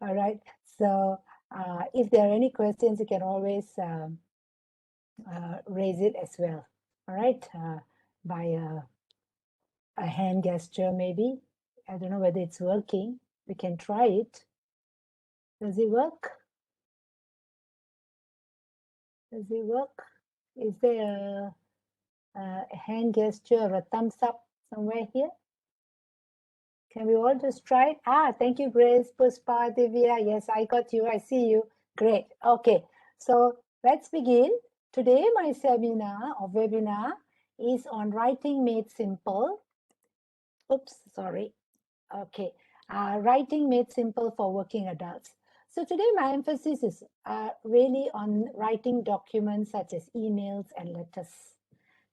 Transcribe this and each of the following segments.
All right. So if there are any questions, you can always raise it as well. All right. By a hand gesture, maybe. I don't know whether it's working. We can try it. Does it work? Does it work? Is there a hand gesture or a thumbs up somewhere here? Can we all just try it? Thank you, Grace, Puspa, Divya. Yes, I got you. I see you. Great. Okay. So let's begin. Today, my seminar or webinar is on writing made simple. Oops, sorry. Okay. Writing made simple for working adults. So today, my emphasis is really on writing documents such as emails and letters,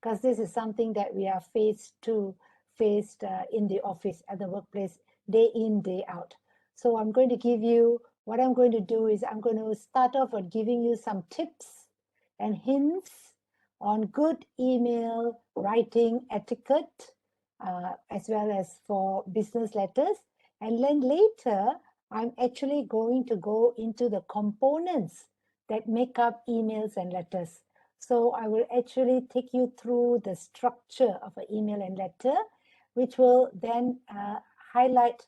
because this is something that we are faced in the office, at the workplace, day in, day out. So I'm going to give you, what I'm going to do is I'm going to start off on giving you some tips and hints on good email writing etiquette, as well as for business letters. And then later, I'm actually going to go into the components that make up emails and letters. So I will actually take you through the structure of an email and letter, which will then highlight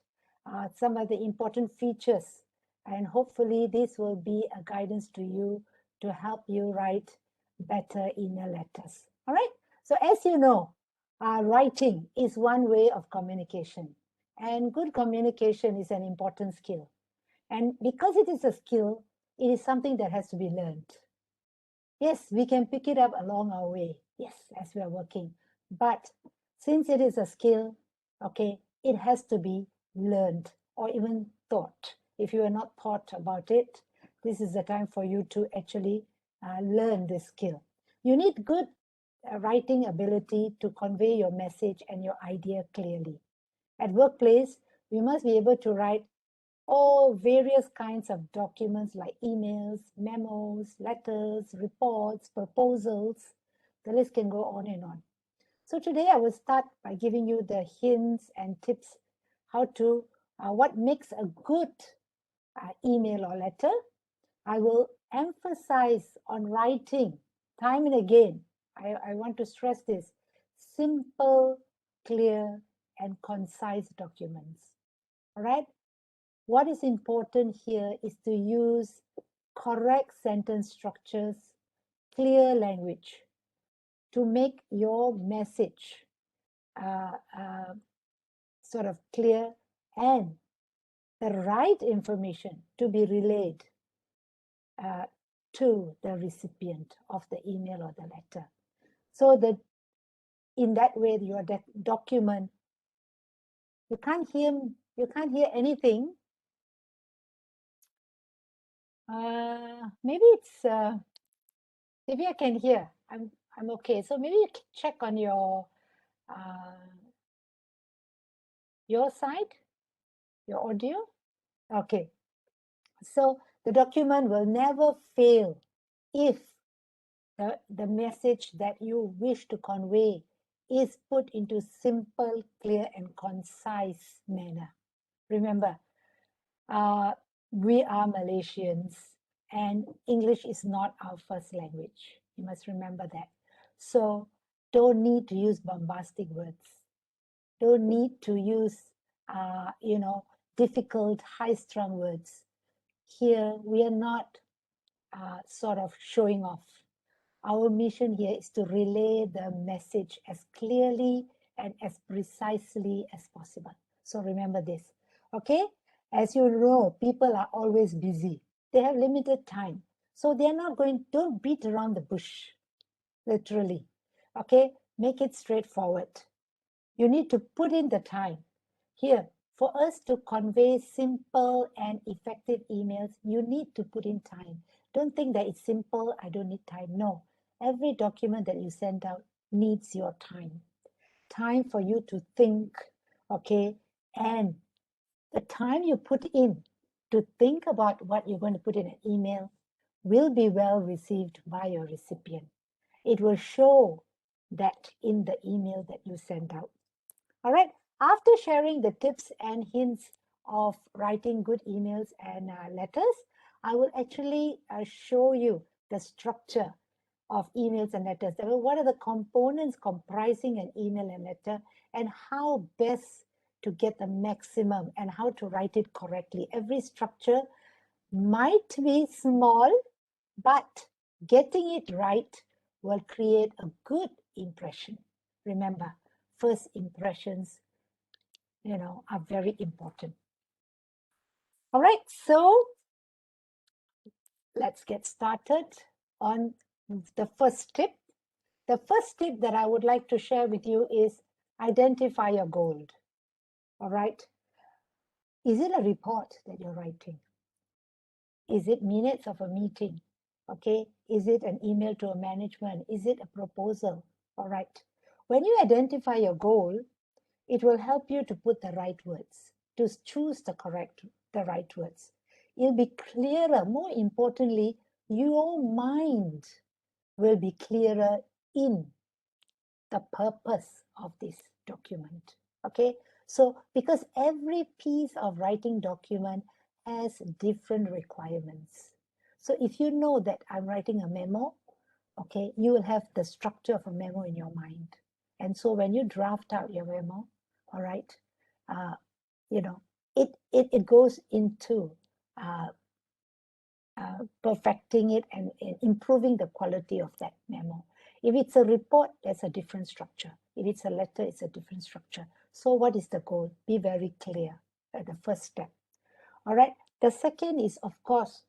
some of the important features. And hopefully this will be a guidance to you to help you write better email letters. All right. So as you know, writing is one way of communication, and good communication is an important skill. And because it is a skill, it is something that has to be learned. Yes, we can pick it up along our way. Yes, as we are working. But since it is a skill, okay, it has to be learned or even taught. If you are not taught about it, this is the time for you to actually learn this skill. You need good writing ability to convey your message and your idea clearly. At workplace, we must be able to write all various kinds of documents like emails, memos, letters, reports, proposals. The list can go on and on. So today I will start by giving you the hints and tips how to, what makes a good email or letter. I will emphasize on writing time and again. I want to stress this: simple, clear, and concise documents. All right. What is important here is to use correct sentence structures, clear language to make your message sort of clear, and the right information to be relayed to the recipient of the email or the letter. So that in that way, your document, you can't hear anything. Maybe it's maybe I can hear. I'm okay. So maybe you can check on your side, your audio. Okay. So the document will never fail if the message that you wish to convey is put into simple, clear, and concise manner. Remember, we are Malaysians and English is not our first language. You must remember that. So don't need to use bombastic words. Don't need to use, difficult, high-strung words. Here, we are not sort of showing off. Our mission here is to relay the message as clearly and as precisely as possible. So remember this, okay? As you know, people are always busy. They have limited time. So they're not going, don't beat around the bush, literally, okay? Make it straightforward. You need to put in the time. Here, for us to convey simple and effective emails, you need to put in time. Don't think that it's simple, I don't need time. No, every document that you send out needs your time. Time for you to think, okay? And the time you put in to think about what you're going to put in an email will be well received by your recipient. It will show that in the email that you send out. All right. After sharing the tips and hints of writing good emails and letters, I will actually show you the structure of emails and letters. What are the components comprising an email and letter, and how best to get the maximum and how to write it correctly. Every structure might be small, but getting it right will create a good impression. Remember, first impressions, are very important. All right, so let's get started on the first tip. The first tip that I would like to share with you is identify your goal. All right. Is it a report that you're writing? Is it minutes of a meeting? Okay. Is it an email to a management? Is it a proposal? All right. When you identify your goal, it will help you to put the right words, to choose the right words. It'll be clearer. More importantly, your mind will be clearer in the purpose of this document. Okay, so because every piece of writing document has different requirements. So if you know that I'm writing a memo, okay, you will have the structure of a memo in your mind. And so when you draft out your memo, all right, it goes into perfecting it and improving the quality of that memo. If it's a report, there's a different structure. If it's a letter, it's a different structure. So what is the goal? Be very clear at the first step. All right. The second is, of course,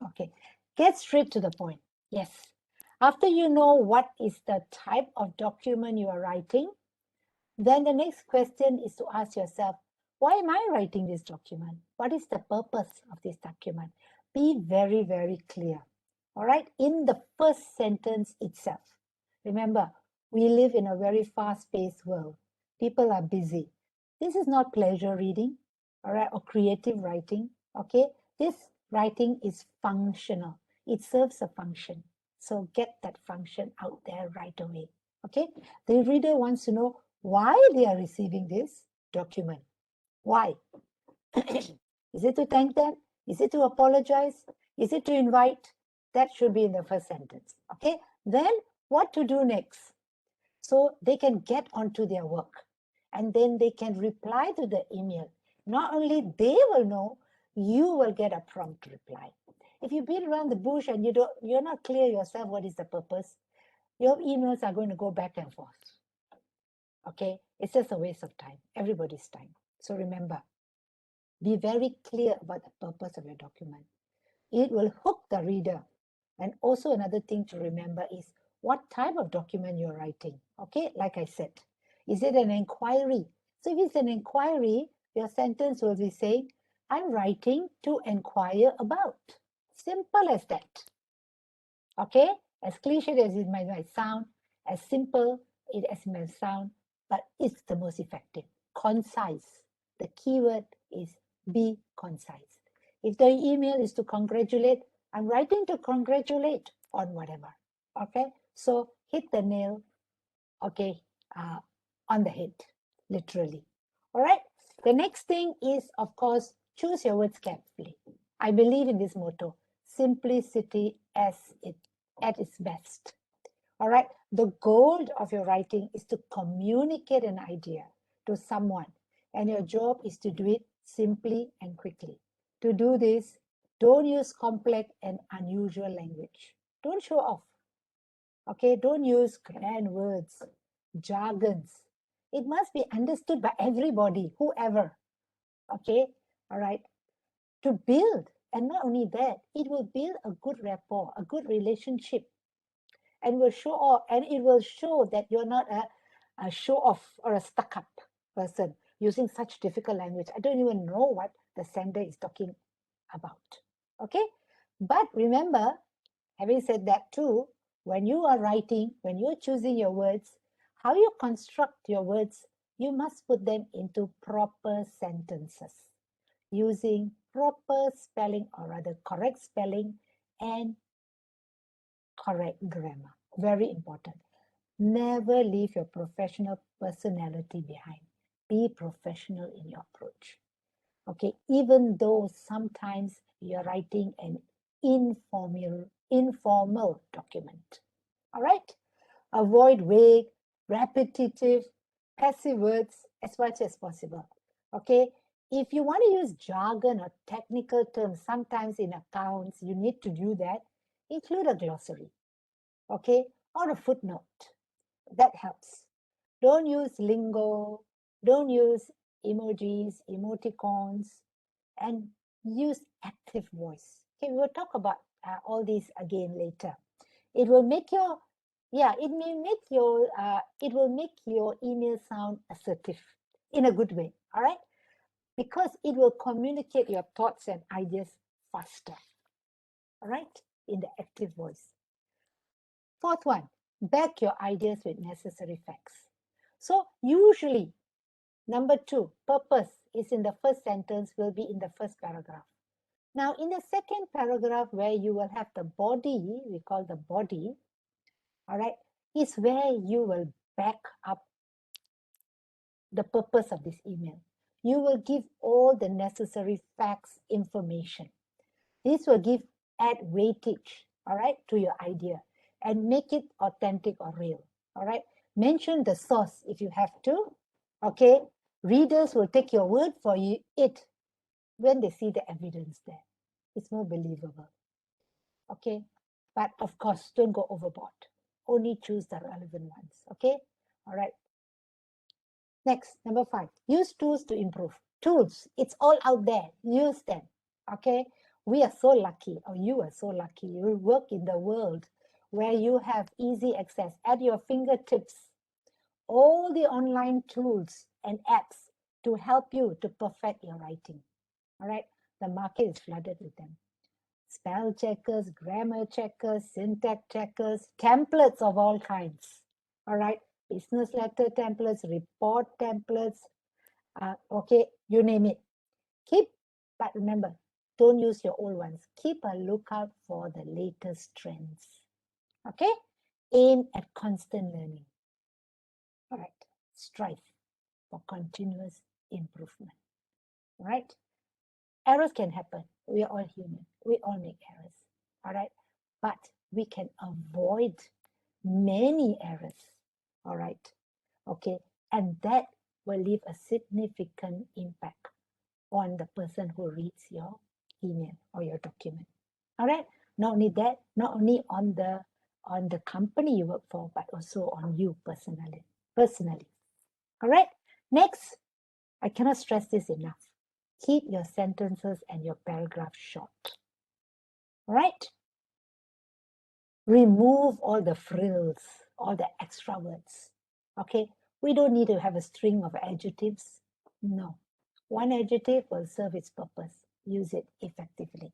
okay, get straight to the point. Yes. After you know what is the type of document you are writing, then the next question is to ask yourself, why am I writing this document? What is the purpose of this document? Be very, very clear. All right, in the first sentence itself. Remember, we live in a very fast-paced world. People are busy. This is not pleasure reading, all right, or creative writing, okay? This writing is functional. It serves a function. So get that function out there right away, okay? The reader wants to know why they are receiving this document. Why? Is it to thank them? Is it to apologize? Is it to invite? That should be in the first sentence. Okay. Then what to do next? So they can get onto their work and then they can reply to the email. Not only they will know, you will get a prompt reply. If you beat around the bush and you're not clear yourself what is the purpose, your emails are going to go back and forth. Okay, it's just a waste of time, everybody's time. So remember, be very clear about the purpose of your document. It will hook the reader. And also another thing to remember is what type of document you're writing. Okay, like I said, is it an inquiry? So if it's an inquiry, your sentence will be saying, I'm writing to inquire about. Simple as that. Okay, as cliche as it might sound, as simple as it may sound, but it's the most effective. Concise. The keyword is be concise. If the email is to congratulate, I'm writing to congratulate on whatever. Okay, so hit the nail, okay, on the head, literally. All right, the next thing is, of course, choose your words carefully. I believe in this motto, simplicity at its best. All right, the goal of your writing is to communicate an idea to someone, and your job is to do it simply and quickly. To do this, don't use complex and unusual language. Don't show off. Okay, don't use grand words, jargons. It must be understood by everybody, whoever. Okay, all right. To build, and not only that, it will build a good rapport, a good relationship, and will show off, and it will show that you're not a show off or a stuck-up person using such difficult language. I don't even know what the sender is talking about. Okay, but remember, having said that too, when you are writing, when you're choosing your words, how you construct your words, you must put them into proper sentences using proper spelling, or rather correct spelling and correct grammar. Very important. Never leave your professional personality behind. Be professional in your approach. Okay, even though sometimes you're writing an informal document. All right? Avoid vague, repetitive, passive words as much as possible. Okay? If you want to use jargon or technical terms, sometimes in accounts, you need to do that. Include a glossary. Okay? Or a footnote. That helps. Don't use lingo. Don't use emojis, emoticons, and use active voice. Okay, we will talk about all these again later. It will make your, it will make your email sound assertive in a good way, all right? Because it will communicate your thoughts and ideas faster, all right? In the active voice. Fourth one, back your ideas with necessary facts. So usually, number 2, purpose is in the first sentence, will be in the first paragraph. Now, in the second paragraph where you will have the body, we call the body, all right, is where you will back up the purpose of this email. You will give all the necessary facts, information. This will add weightage, all right, to your idea and make it authentic or real, all right? Mention the source if you have to, okay? Readers will take your word for it when they see the evidence there. It's more believable, okay? But of course, don't go overboard. Only choose the relevant ones, okay? All right. Next, number 5, use tools to improve. Tools, it's all out there. Use them, okay? We are so lucky, or you are so lucky. You work in the world where you have easy access at your fingertips. All the online tools and apps to help you to perfect your writing, all right? The market is flooded with them. Spell checkers, grammar checkers, syntax checkers, templates of all kinds, all right? Business letter templates, report templates, okay, you name it. But remember, don't use your old ones. Keep a lookout for the latest trends, okay? Aim at constant learning, all right? Strive for continuous improvement, all right? Errors can happen. We are all human. We all make errors, all right? But we can avoid many errors, all right? Okay, and that will leave a significant impact on the person who reads your email or your document, all right? Not only that, not only on the company you work for, but also on you personally, all right? Next, I cannot stress this enough. Keep your sentences and your paragraphs short. All right? Remove all the frills, all the extra words. Okay? We don't need to have a string of adjectives. No. One adjective will serve its purpose. Use it effectively.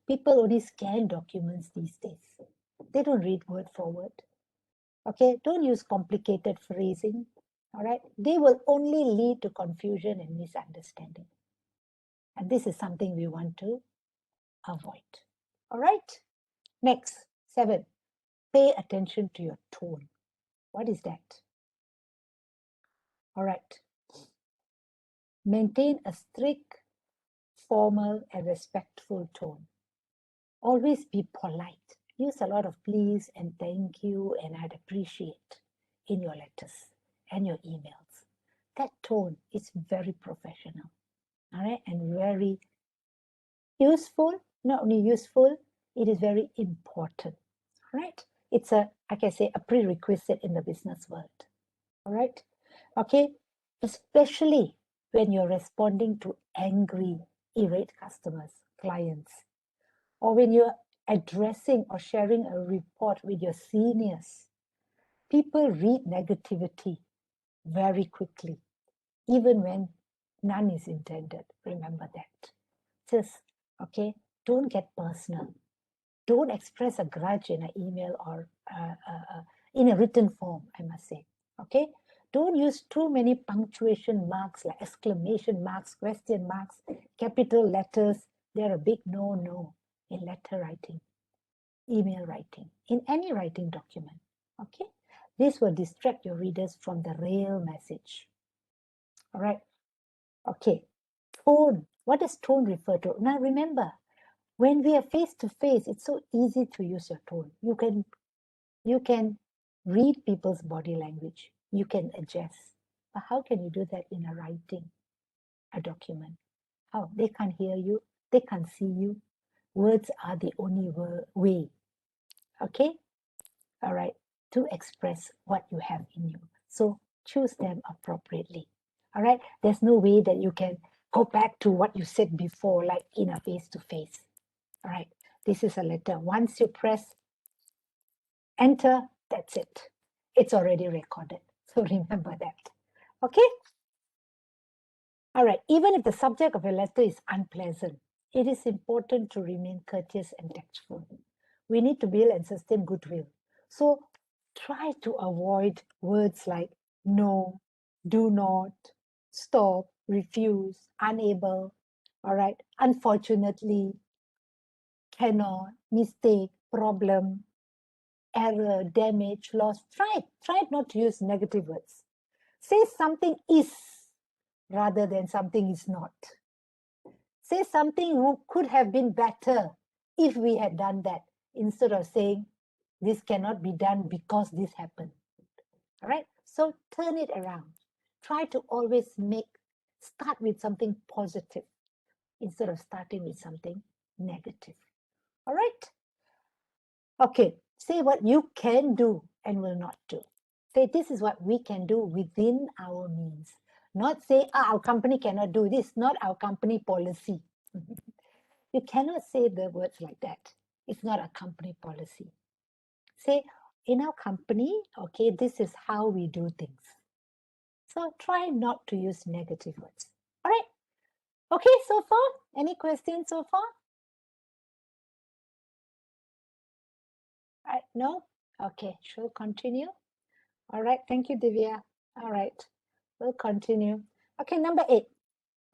People only scan documents these days. They don't read word for word. Okay? Don't use complicated phrasing. All right? They will only lead to confusion and misunderstanding. And this is something we want to avoid. All right? Next, 7, pay attention to your tone. What is that? All right. Maintain a strict, formal, and respectful tone. Always be polite. Use a lot of please and thank you and I'd appreciate in your letters and your emails. That tone is very professional, all right, and very useful. Not only useful, it is very important, right? It's like I say, a prerequisite in the business world, all right? Okay, especially when you're responding to angry, irate customers, clients, or when you're addressing or sharing a report with your seniors. People read negativity very quickly, even when none is intended. Remember that. Just, okay, don't get personal. Don't express a grudge in an email or in a written form, I must say, okay? Don't use too many punctuation marks like exclamation marks, question marks, capital letters. They're a big no-no in letter writing, email writing, in any writing document, okay? This will distract your readers from the real message. All right. Okay. Tone. What does tone refer to? Now remember, when we are face to face, it's so easy to use your tone. You can read people's body language. You can adjust. But how can you do that in a writing, a document? How? They can't hear you. They can't see you. Words are the only way. Okay? All right. To express what you have in you. So choose them appropriately. All right. There's no way that you can go back to what you said before, like in a face to face. All right. This is a letter. Once you press enter, that's it. It's already recorded. So remember that. Okay. All right. Even if the subject of a letter is unpleasant, it is important to remain courteous and tactful. We need to build and sustain goodwill. So try to avoid words like no, do not, stop, refuse, unable, all right, unfortunately, cannot, mistake, problem, error, damage, loss. Try not to use negative words. Say something is rather than something is not. Say something who could have been better if we had done that, instead of saying this cannot be done because this happened. All right, so turn it around. Try to always start with something positive instead of starting with something negative. All right. Okay, say what you can do and will not do. Say this is what we can do within our means. Not say, our company cannot do this, not our company policy. You cannot say the words like that. It's not a company policy. Say, in our company, okay, this is how we do things. So try not to use negative words. All right. Okay, so far, any questions so far? All right, no? Okay, shall continue. All right, thank you, Divya. All right, we'll continue. Okay, number 8,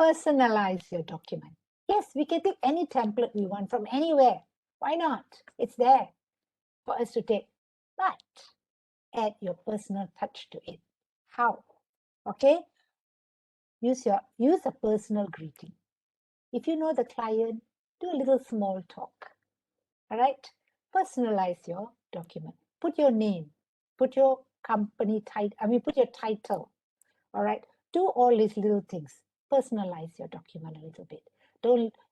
personalize your document. Yes, we can take any template we want from anywhere. Why not? It's there for us to take, but add your personal touch to it. How? Okay, use a personal greeting. If you know the client, do a little small talk. All right, personalize your document. Put your name, put your company title, put your title. All right, do all these little things. Personalize your document a little bit.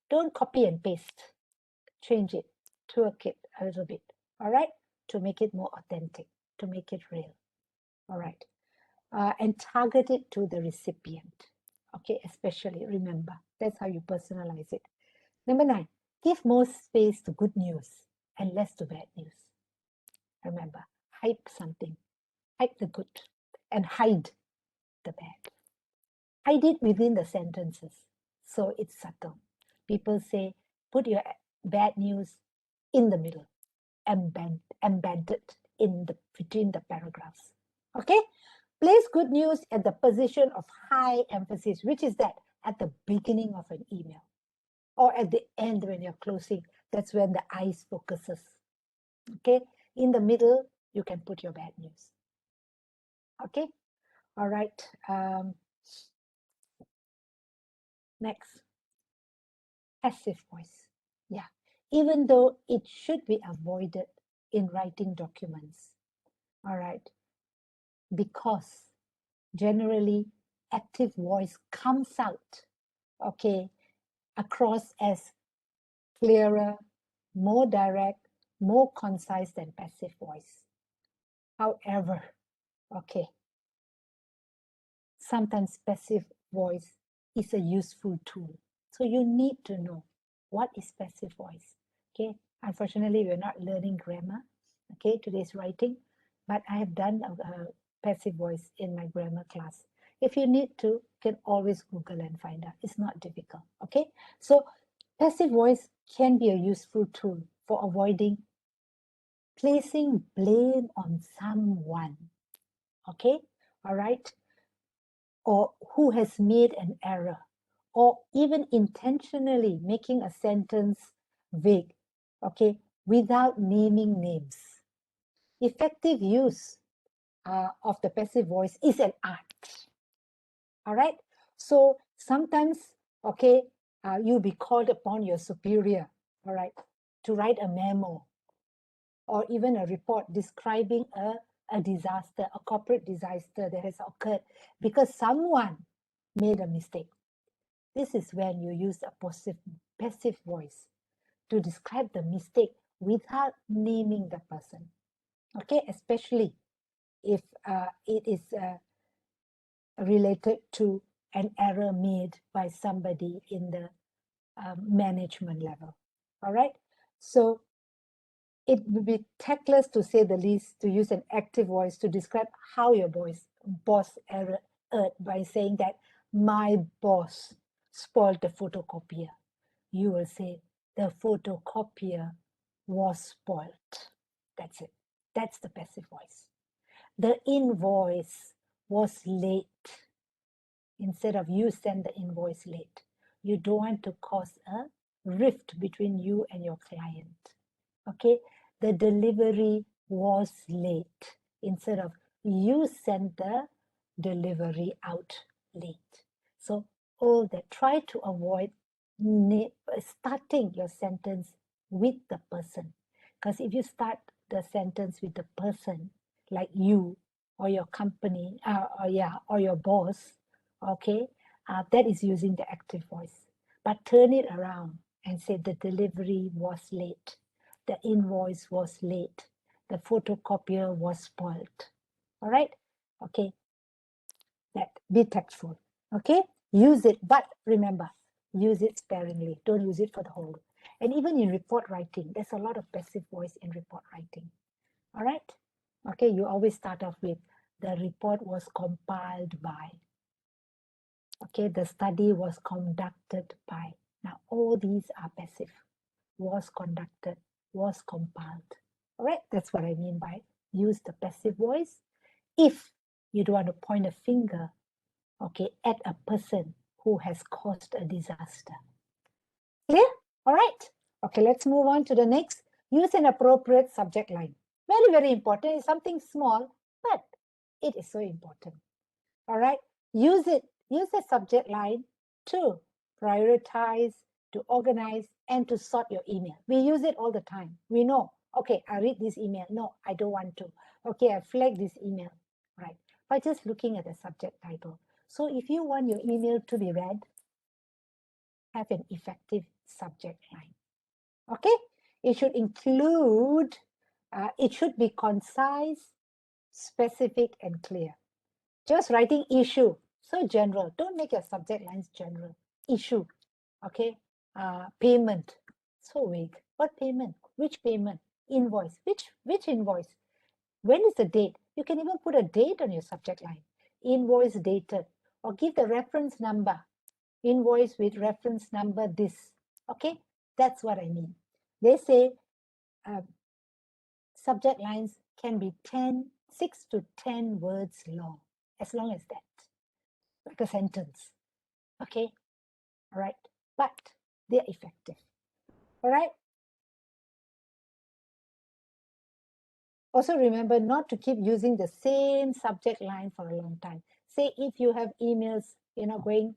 Don't copy and paste. Change it, twerk it a little bit. All right, to make it more authentic, to make it real. All right, and target it to the recipient. Okay, especially remember, that's how you personalize it. Number 9, give more space to good news and less to bad news. Remember, hype something, hype the good, and hide the bad. Hide it within the sentences, so it's subtle. People say, put your bad news in the middle, embedded between the paragraphs. Okay? Place good news at the position of high emphasis, which is that at the beginning of an email or at the end when you're closing. That's when the eyes focuses. Okay? In the middle, you can put your bad news. Okay? All right. Next. Passive voice. Yeah. Even though it should be avoided in writing documents. All right. Because generally active voice comes out, okay, across as clearer, more direct, more concise than passive voice. However, okay, sometimes passive voice is a useful tool. So you need to know what is passive voice. Okay, unfortunately, we're not learning grammar. Okay, today's writing, but I have done a passive voice in my grammar class. If you need to, you can always Google and find out. It's not difficult. Okay, so passive voice can be a useful tool for avoiding placing blame on someone. Okay, all right, or who has made an error, or even intentionally making a sentence vague, okay, without naming names. Effective use of the passive voice is an art. All right. So sometimes, okay, you'll be called upon your superior, all right, to write a memo or even a report describing a disaster, a corporate disaster that has occurred because someone made a mistake. This is when you use a passive voice to describe the mistake without naming the person. Okay, especially if it is related to an error made by somebody in the management level. All right, so it would be tactless, to say the least, to use an active voice to describe how your boss erred by saying that my boss spoiled the photocopier. You will say the photocopier was spoiled. That's it. That's the passive voice. The invoice was late. Instead of you send the invoice late. You don't want to cause a rift between you and your client. Okay, the delivery was late. Instead of you sent the delivery out late. So all that, try to avoid starting your sentence with the person. Because if you start the sentence with the person, like you or your company, or your boss, okay, that is using the active voice. But turn it around and say the delivery was late, the invoice was late, the photocopier was spoiled. All right, okay, that, be tactful. Okay, use it, but remember, use it sparingly. Don't use it for the whole. And even in report writing, there's a lot of passive voice in report writing. All right, okay, you always start off with the report was compiled by. Okay, the study was conducted by. Now, all these are passive. Was conducted, was compiled. All right, that's what I mean by use the passive voice if you don't want to point a finger, okay, at a person who has caused a disaster. Clear? All right. Okay, let's move on to the next. Use an appropriate subject line. Very, very important. It's something small, but it is so important. All right, use it. Use the subject line to prioritize, to organize, and to sort your email. We use it all the time. We know, okay, I read this email. No, I don't want to. Okay, I flag this email, right? By just looking at the subject title. So if you want your email to be read, have an effective subject line. Okay, it should include, it should be concise, specific, and clear. Just writing issue, so general. Don't make your subject lines general. Issue, okay? Payment, so vague. What payment? Which payment? Invoice. Which invoice? When is the date? You can even put a date on your subject line. Invoice dated, or give the reference number. Invoice with reference number this. Okay, that's what I mean. They say subject lines can be 6 to 10 words long, as long as that. Like a sentence. Okay, all right, but they're effective. All right. Also remember not to keep using the same subject line for a long time. Say if you have emails, going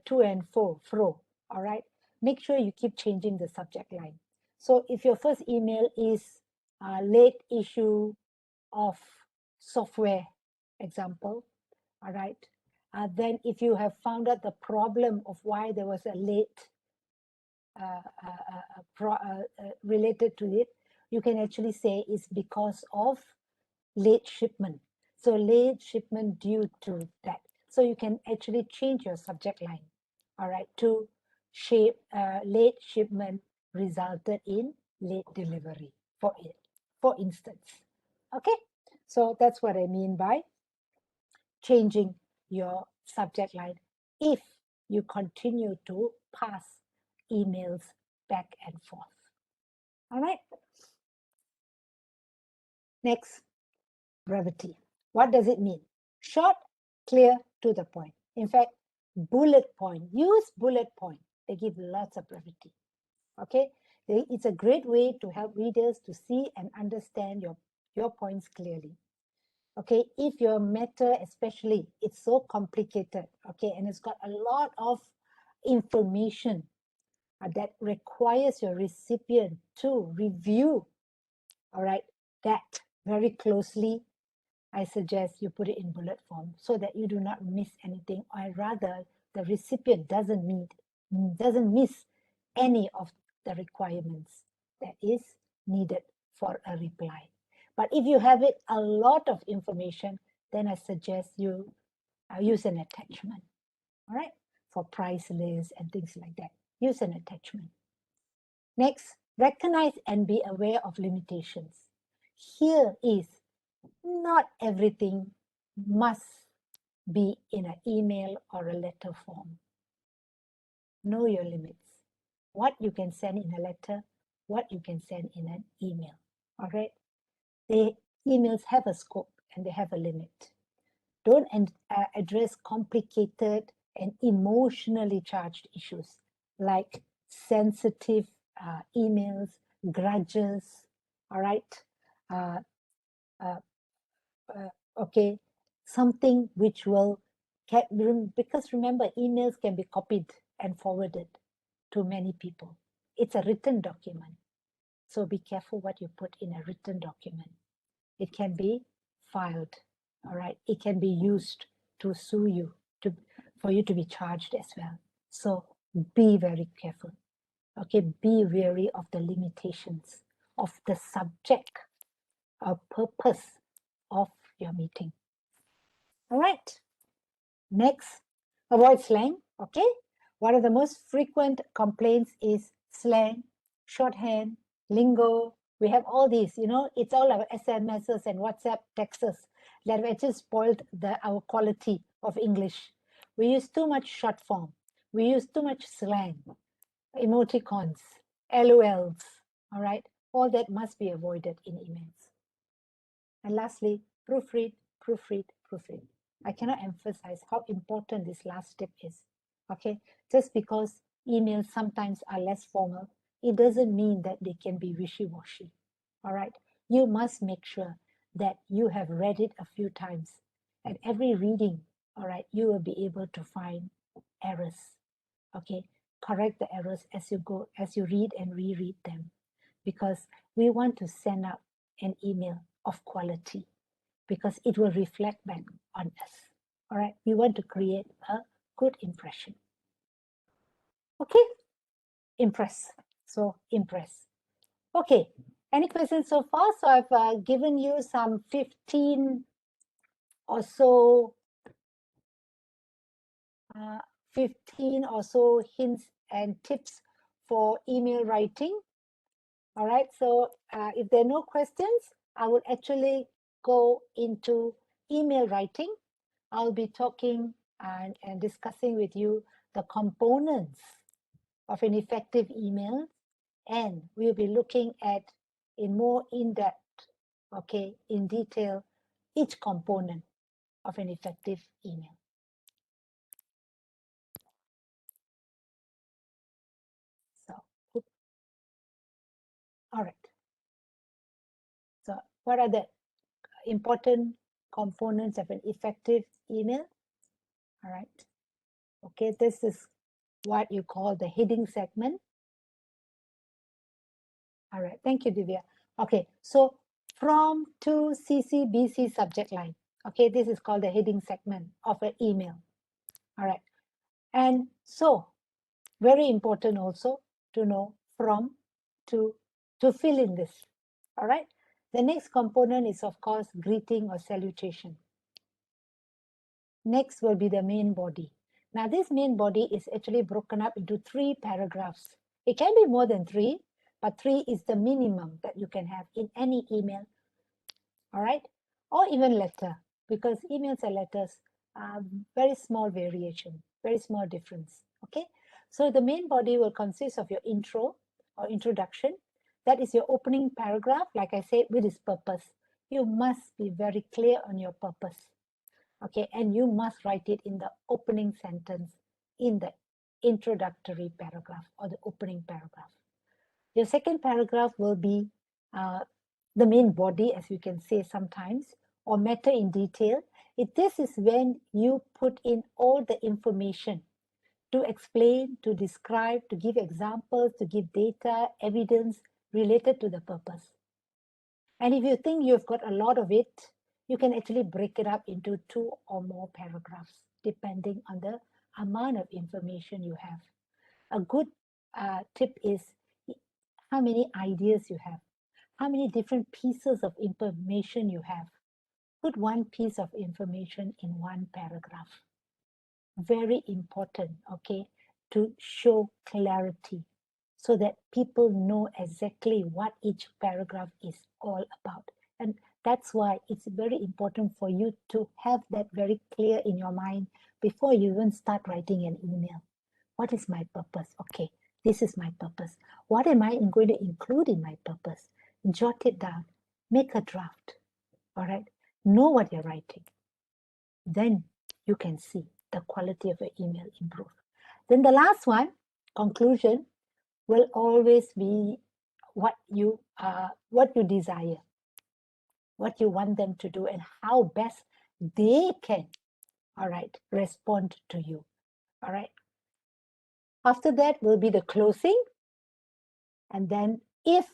to and fro, all right, make sure you keep changing the subject line. So if your first email is late issue of software, example, all right, then if you have found out the problem of why there was a late related to it, you can actually say it's because of late shipment. So late shipment due to that. So you can actually change your subject line, all right, to late shipment resulted in late delivery, for instance. Okay, so that's what I mean by changing your subject line if you continue to pass emails back and forth. All right. Next, brevity. What does it mean? Short, clear, to the point. In fact, bullet point. Use bullet point. They give lots of brevity. Okay. It's a great way to help readers to see and understand your points clearly. Okay, if your matter especially, it's so complicated, okay, and it's got a lot of information that requires your recipient to review, all right, that very closely, I suggest you put it in bullet form so that you do not miss anything, or rather the recipient doesn't miss any of the requirements that is needed for a reply. But if you have it a lot of information, then I suggest you use an attachment, all right, for price lists and things like that. Use an attachment. Next, recognize and be aware of limitations. Here is not everything must be in an email or a letter form. Know your limits. What you can send in a letter, what you can send in an email. All right. The emails have a scope and they have a limit. Don't address complicated and emotionally charged issues like sensitive emails, grudges, all right? Okay, something which will, because remember, emails can be copied and forwarded to many people. It's a written document. So be careful what you put in a written document. It can be filed, all right? It can be used to sue you, for you to be charged as well. So be very careful, okay? Be wary of the limitations of the subject or purpose of your meeting. All right. Next, avoid slang, okay? One of the most frequent complaints is slang, shorthand, lingo. We have all these, you know, it's all our SMSs and WhatsApp texts that have actually spoiled our quality of English. We use too much short form. We use too much slang, emoticons, LOLs, all right? All that must be avoided in emails. And lastly, proofread, proofread, proofread. I cannot emphasize how important this last step is. Okay, just because emails sometimes are less formal, it doesn't mean that they can be wishy-washy. All right, you must make sure that you have read it a few times. At every reading, all right, you will be able to find errors. Okay, correct the errors as you go, as you read and reread them, because we want to send out an email of quality, because it will reflect back on us. All right, we want to create a good impression. Okay, impress. So impress. Okay, any questions so far? So I've given you some 15 or so 15 or so hints and tips for email writing. All right, so if there are no questions, I will actually go into email writing. I'll be talking and discussing with you the components of an effective email, and we'll be looking at in more in-depth, okay, in detail, each component of an effective email. So, all right. So what are the important components of an effective email? All right. Okay, this is what you call the heading segment. All right, thank you, Divya. Okay, so from to CC/BC subject line. Okay, this is called the heading segment of an email. All right, and so very important also to know from to fill in this. All right, the next component is of course greeting or salutation. Next will be the main body. Now this main body is actually broken up into 3 paragraphs. It can be more than 3, but 3 is the minimum that you can have in any email. All right, or even letter, because emails and letters are very small variation, very small difference. Okay, so the main body will consist of your intro or introduction. That is your opening paragraph, like I said, with its purpose. You must be very clear on your purpose. Okay, and you must write it in the opening sentence in the introductory paragraph or the opening paragraph. Your second paragraph will be the main body, as you can say sometimes, or matter in detail. This is when you put in all the information to explain, to describe, to give examples, to give data, evidence related to the purpose. And if you think you've got a lot of it, you can actually break it up into 2 or more paragraphs, depending on the amount of information you have. A good tip is how many ideas you have, how many different pieces of information you have. Put one piece of information in one paragraph. Very important, okay, to show clarity so that people know exactly what each paragraph is all about. And that's why it's very important for you to have that very clear in your mind before you even start writing an email. What is my purpose? Okay, this is my purpose. What am I going to include in my purpose? Jot it down, make a draft, all right? Know what you're writing. Then you can see the quality of your email improve. Then the last one, conclusion, will always be what you desire, what you want them to do, and how best they can, all right, respond to you. All right. After that will be the closing. And then if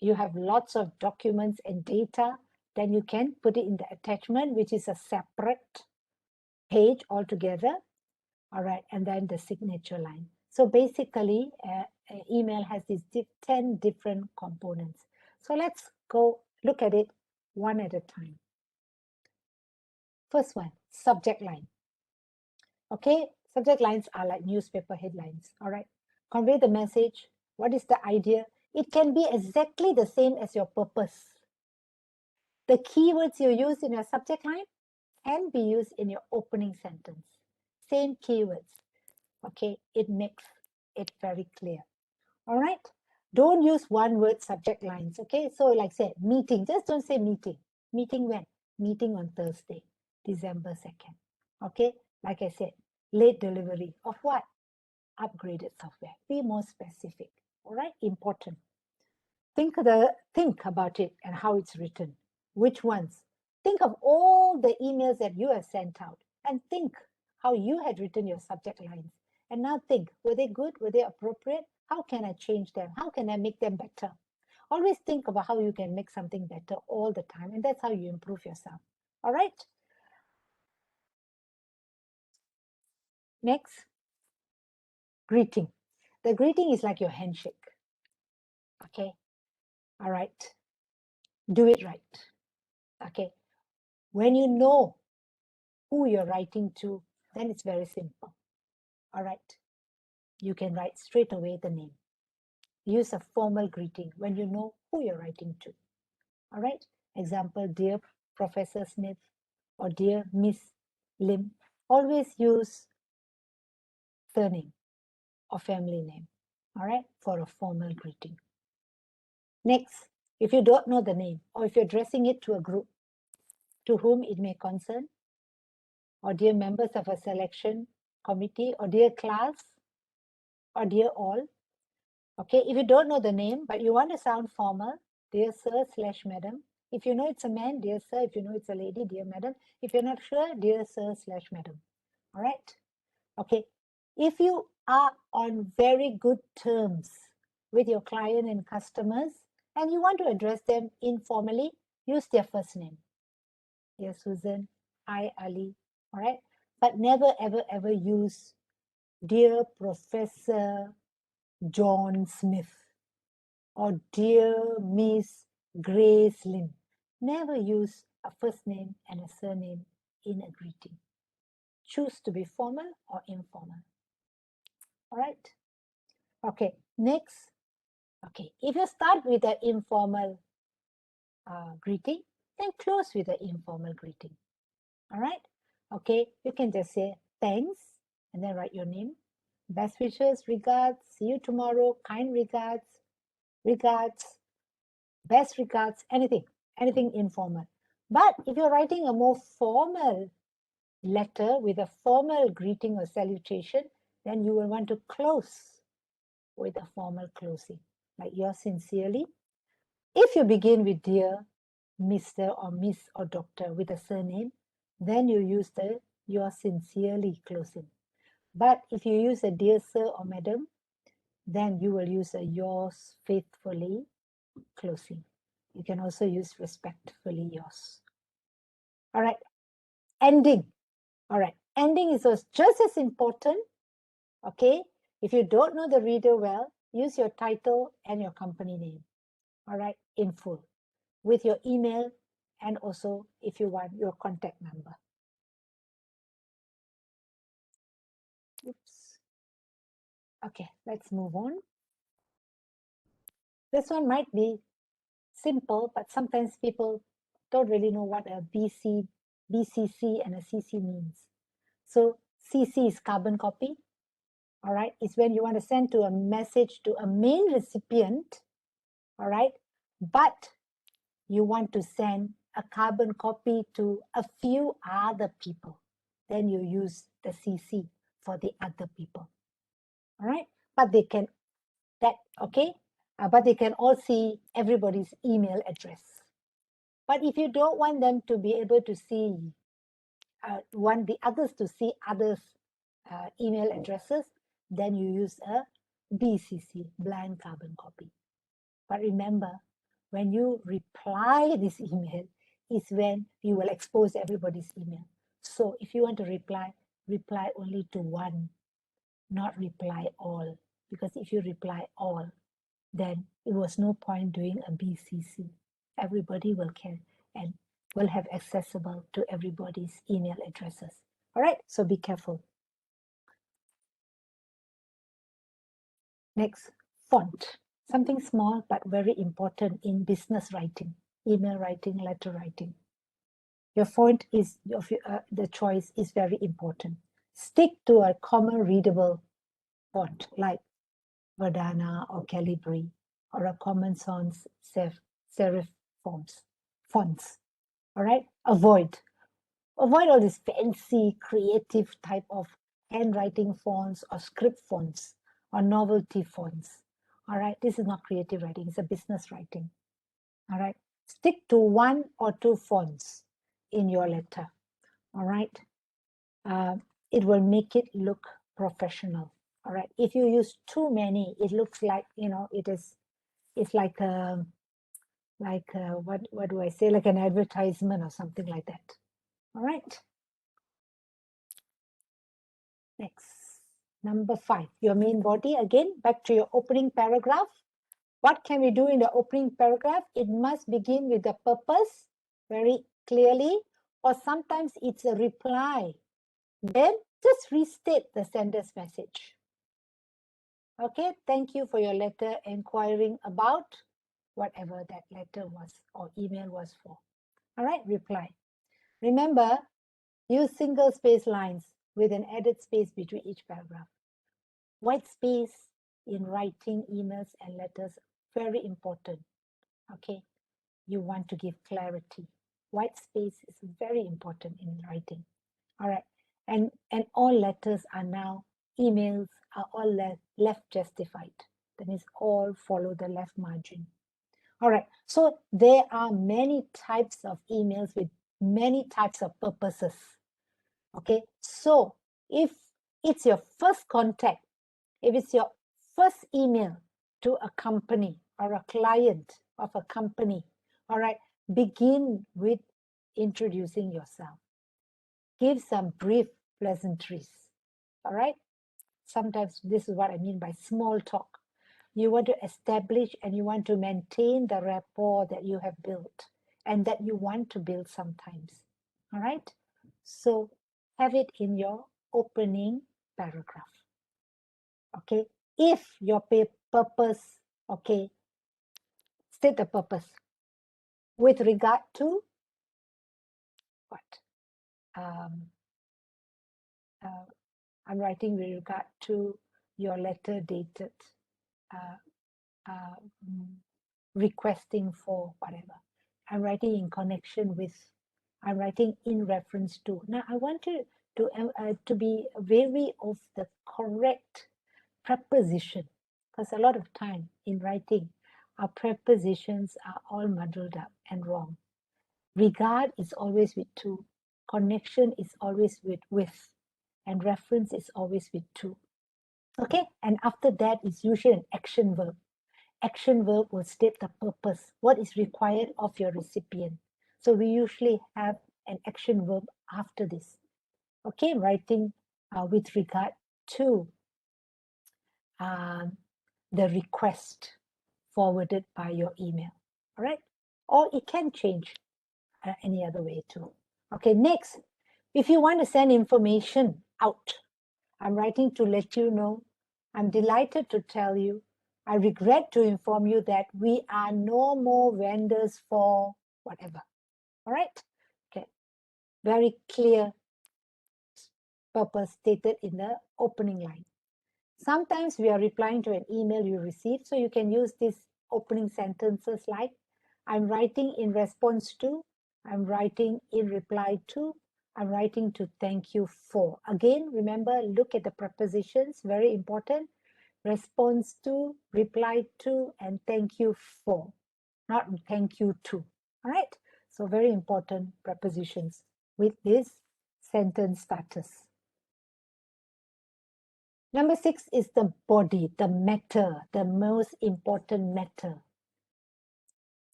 you have lots of documents and data, then you can put it in the attachment, which is a separate page altogether. All right, and then the signature line. So basically, email has these 10 different components. So let's go look at it one at a time. First one, subject line. Okay, subject lines are like newspaper headlines. All right, convey the message. What is the idea? It can be exactly the same as your purpose. The keywords you use in your subject line can be used in your opening sentence. Same keywords. Okay, it makes it very clear. All right, don't use one word subject lines. Okay, so like say meeting, just don't say meeting. Meeting when? Meeting on Thursday, December 2nd. Okay, like I said, late delivery of what? Upgraded software. Be more specific. All right, important. Think about it and how it's written. Which ones? Think of all the emails that you have sent out and think how you had written your subject lines. And now think, were they good? Were they appropriate? How can I change them? How can I make them better? Always think about how you can make something better all the time. And that's how you improve yourself. All right. Next, greeting. The greeting is like your handshake. Okay. All right. Do it right. Okay. When you know who you're writing to, then it's very simple. All right. You can write straight away the name. Use a formal greeting when you know who you're writing to. All right. Example, dear Professor Smith or dear Miss Lim. Always use surname or family name. All right. For a formal greeting. Next, if you don't know the name or if you're addressing it to a group to whom it may concern, or dear members of a selection committee, or dear class, or dear all. Okay, if you don't know the name, but you want to sound formal, dear sir / madam. If you know it's a man, dear sir. If you know it's a lady, dear madam. If you're not sure, dear sir / madam. All right. Okay. If you are on very good terms with your client and customers, and you want to address them informally, use their first name. Dear Susan, hi Ali. All right. But never, ever, ever use dear Professor John Smith or dear Miss Grace Lim. Never use a first name and a surname in a greeting. Choose to be formal or informal. All right. Okay. Next. Okay. If you start with an informal greeting, then close with an informal greeting. All right. Okay. You can just say thanks and then write your name. Best wishes, regards, see you tomorrow, kind regards, best regards, anything informal. But if you're writing a more formal letter with a formal greeting or salutation, then you will want to close with a formal closing, like yours sincerely. If you begin with dear, Mr. or Miss or Doctor with a surname, then you use the yours sincerely closing. But if you use a dear sir or madam, then you will use a yours faithfully closing. You can also use respectfully yours. All right, ending. All right, ending is just as important. Okay, if you don't know the reader well, use your title and your company name. All right, in full, with your email, and also if you want your contact number. Oops. Okay, let's move on. This one might be simple, but sometimes people don't really know what a BCC and a CC means. So CC is carbon copy. All right, it's when you want to send to a message to a main recipient. All right, but you want to send a carbon copy to a few other people. Then you use the CC for the other people. All right, but they can but they can all see everybody's email address. But if you don't want them to be able to see, want the others to see others' email addresses, then you use a BCC, blank carbon copy. But remember, when you reply this email is when you will expose everybody's email. So if you want to reply only to one, not reply all. Because if you reply all, then it was no point doing a BCC. Everybody will care and will have accessible to everybody's email addresses. All right, so be careful. Next, font. Something small but very important in business writing, email writing, letter writing. Your font is the choice is very important. Stick to a common readable font like Verdana or Calibri, or a common sans serif fonts. All right, avoid all these fancy creative type of handwriting fonts or script fonts or novelty fonts. All right, this is not creative writing, it's a business writing. All right, stick to one or two fonts in your letter. All right, it will make it look professional. All right, if you use too many, it looks like, it's like what do I say, like an advertisement or something like that. All right, next, number 5, your main body. Again, back to your opening paragraph. What can we do in the opening paragraph? It must begin with the purpose very clearly, or sometimes it's a reply. Then just restate the sender's message. Okay, thank you for your letter inquiring about whatever that letter was or email was for. All right, reply. Remember, use single space lines with an added space between each paragraph. White space in writing emails and letters, very important. Okay, you want to give clarity. White space is very important in writing. All right, and all letters are now, emails are all left justified. That means all follow the left margin. All right, so there are many types of emails with many types of purposes. Okay, so if it's your first contact, if it's your first email to a company or a client of a company, all right, begin with introducing yourself. Give some brief pleasantries. All right, sometimes this is what I mean by small talk. You want to establish and you want to maintain the rapport that you have built and that you want to build sometimes. All right, so have it in your opening paragraph. Okay, if your purpose, okay, state the purpose with regard to what? I'm writing with regard to your letter dated requesting for whatever. I'm writing in connection with, I'm writing in reference to. Now I want you to be wary of the correct preposition, because a lot of time in writing, our prepositions are all muddled up and wrong. Regard is always with to. Connection is always with. And reference is always with to. Okay, and after that is usually an action verb. Action verb will state the purpose, what is required of your recipient. So we usually have an action verb after this. Okay, writing with regard to the request forwarded by your email. All right, or it can change any other way too. Okay, next, if you want to send information out, I'm writing to let you know. I'm delighted to tell you. I regret to inform you that we are no more vendors for whatever. All right? Okay. Very clear purpose stated in the opening line. Sometimes we are replying to an email you received, so you can use these opening sentences like, I'm writing in response to, I'm writing in reply to, I'm writing to thank you for. Again, remember, look at the prepositions, very important. Response to, reply to, and thank you for, not thank you to. All right? So very important prepositions with this sentence starters. Number 6 is the body, the matter, the most important matter.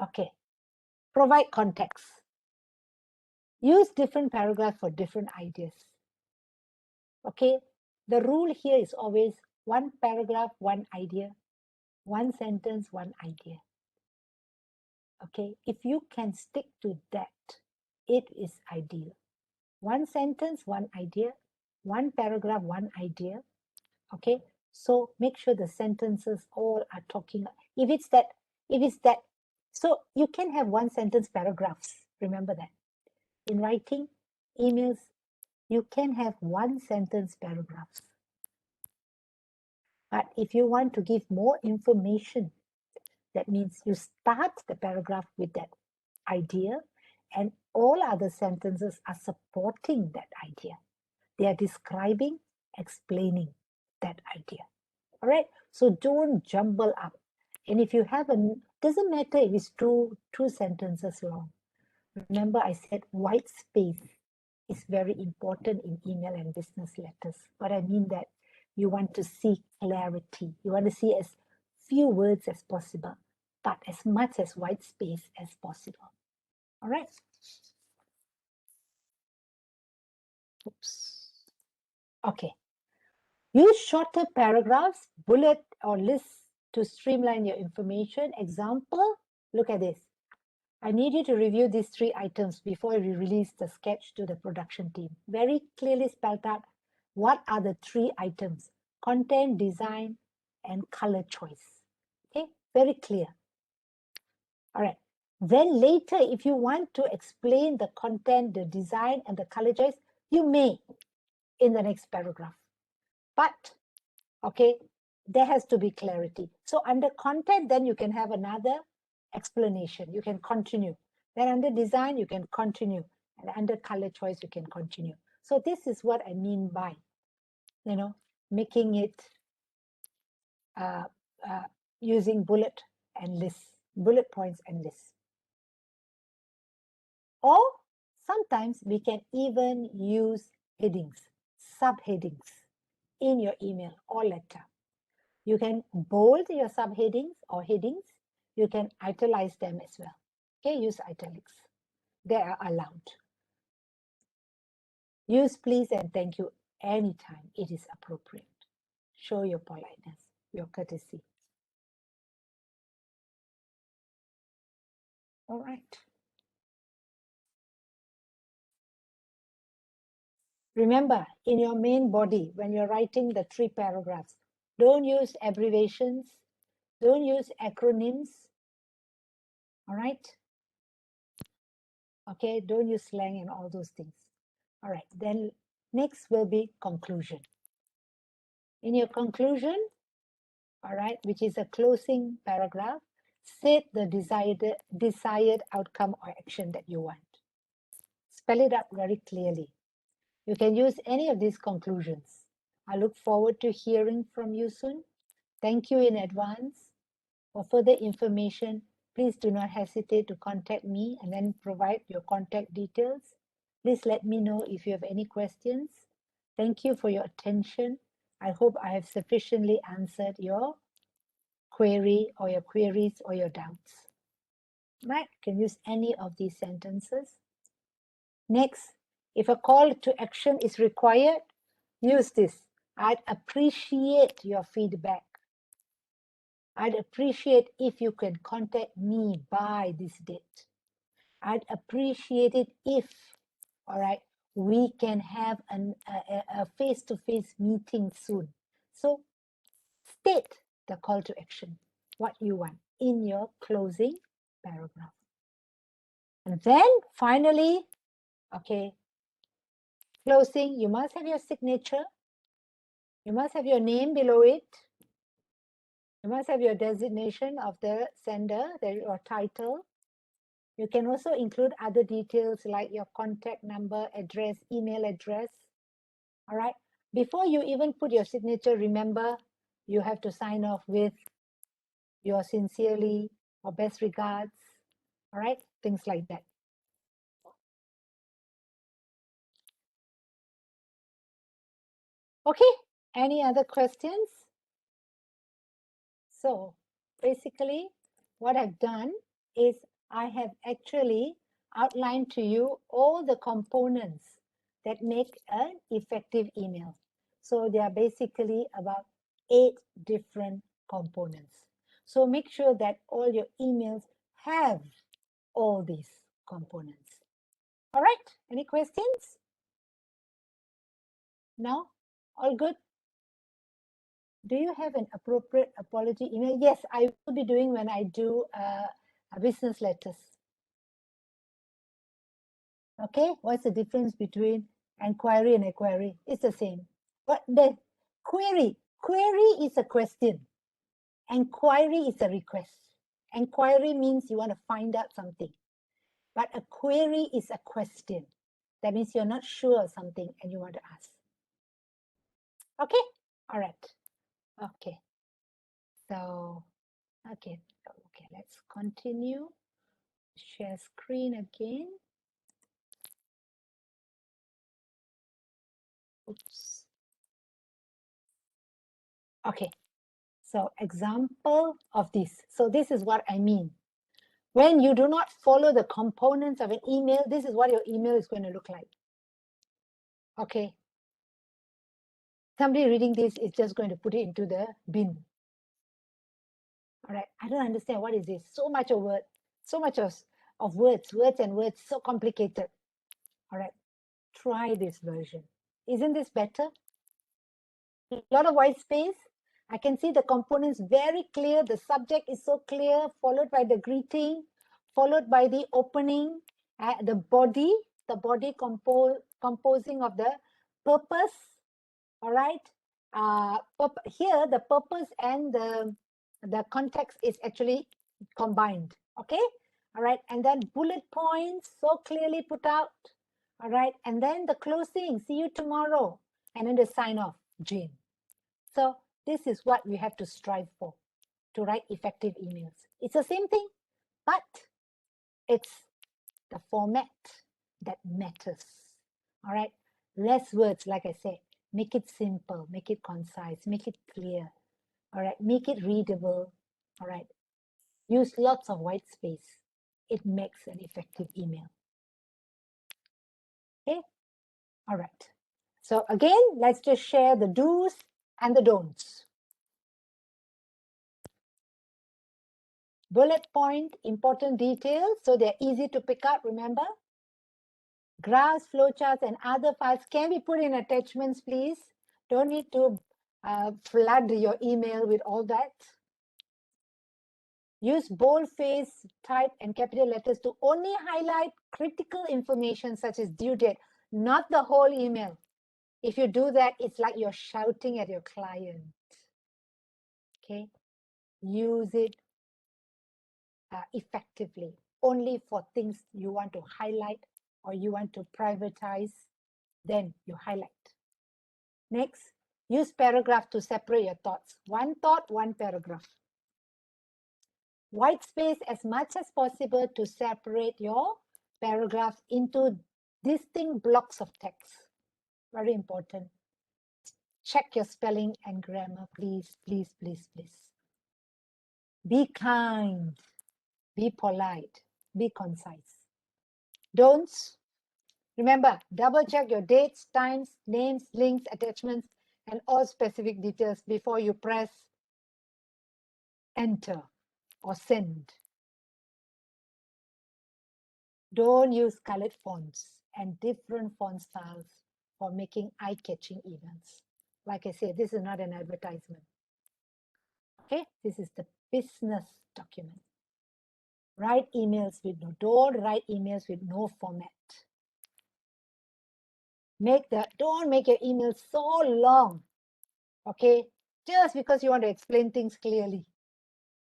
Okay. Provide context. Use different paragraphs for different ideas. Okay. The rule here is always one paragraph, one idea, one sentence, one idea. Okay. If you can stick to that, it is ideal. One sentence, one idea, one paragraph, one idea. Okay. So make sure the sentences all are talking. If it's that, so you can have one sentence paragraphs. Remember that. In writing emails, you can have one sentence paragraphs. But if you want to give more information, that means you start the paragraph with that idea and all other sentences are supporting that idea. They are describing, explaining that idea. All right. So don't jumble up. And if you have doesn't matter if it's two sentences long. Remember, I said white space is very important in email and business letters. What I mean that you want to see clarity. You want to see as few words as possible, but as much as white space as possible. All right. Oops. Okay. Use shorter paragraphs, bullet or lists to streamline your information. Example, look at this. I need you to review these 3 items before we release the sketch to the production team. Very clearly spelled out what are the 3 items: content, design, and color choice. Okay, very clear. All right. Then later, if you want to explain the content, the design, and the color choice, you may in the next paragraph. But okay, there has to be clarity. So under content, then you can have another explanation. You can continue. Then under design, you can continue. And under color choice, you can continue. So this is what I mean by, making it using bullet points and lists. Or sometimes we can even use headings, subheadings in your email or letter. You can bold your subheadings or headings. You can italize them as well. Okay, use italics. They are allowed. Use please and thank you anytime it is appropriate. Show your politeness, your courtesy. All right. Remember, in your main body, when you're writing the 3 paragraphs, don't use abbreviations, don't use acronyms. All right. Okay, don't use slang and all those things. All right, then next will be conclusion. In your conclusion, all right, which is a closing paragraph, state the desired outcome or action that you want. Spell it out very clearly. You can use any of these conclusions. I look forward to hearing from you soon. Thank you in advance. For further information, please do not hesitate to contact me and then provide your contact details. Please let me know if you have any questions. Thank you for your attention. I hope I have sufficiently answered your query or your queries or your doubts. Right? You can use any of these sentences. Next, if a call to action is required, use this. I'd appreciate your feedback. I'd appreciate if you can contact me by this date. I'd appreciate it if, all right, we can have a face-to-face meeting soon. So state the call to action, what you want in your closing paragraph. And then finally, okay, closing, you must have your signature. You must have your name below it. You must have your designation of the sender, your title. You can also include other details like your contact number, address, email address. All right. Before you even put your signature, remember you have to sign off with your sincerely or best regards. All right. Things like that. Okay. Any other questions? So basically, what I've done is I have actually outlined to you all the components that make an effective email. So there are basically about 8 different components. So make sure that all your emails have all these components. All right, any questions? No? All good? Do you have an appropriate apology email? Yes, I will be doing when I do business letters. Okay, what's the difference between inquiry and query? It's the same. But the query is a question. Inquiry is a request. Inquiry means you want to find out something. But a query is a question. That means you're not sure of something and you want to ask. Okay, all right. Okay, so, okay, let's continue. Share screen again. Oops. Okay, so example of this. So this is what I mean. When you do not follow the components of an email, this is what your email is going to look like. Okay. Somebody reading this is just going to put it into the bin. All right. I don't understand. What is this? So much of words, so much of words, so complicated. All right. Try this version. Isn't this better? A lot of white space. I can see the components very clear. The subject is so clear, followed by the greeting, followed by the opening, the body composing of the purpose. All right. Here, the purpose and the context is actually combined. Okay. All right. And then bullet points so clearly put out. All right. And then the closing. See you tomorrow. And then the sign off, Jane. So this is what we have to strive for, to write effective emails. It's the same thing, but it's the format that matters. All right, less words, like I said. Make it simple, make it concise, make it clear. All right, make it readable. All right, use lots of white space. It makes an effective email. Okay, all right. So again, let's just share the do's and the don'ts. Bullet point, important details, so they're easy to pick up, remember? Graphs, flowcharts, and other files can be put in attachments, please. Don't need to flood your email with all that. Use boldface, type, and capital letters to only highlight critical information such as due date, not the whole email. If you do that, it's like you're shouting at your client. Okay? Use it effectively, only for things you want to highlight or you want to privatize, then you highlight. Next, use paragraph to separate your thoughts. One thought, one paragraph. white space as much as possible to separate your paragraphs into distinct blocks of text. Very important. Check your spelling and grammar, please, please, please, please. Be kind, be polite, be concise. Don'ts. Remember, double check your dates, times, names, links, attachments, and all specific details before you press enter or send. Don't use colored fonts and different font styles for making eye-catching emails. Like I said, this is not an advertisement. Okay, this is the business document. Write emails with don't write emails with no format. Don't make your email so long, okay, just because you want to explain things clearly.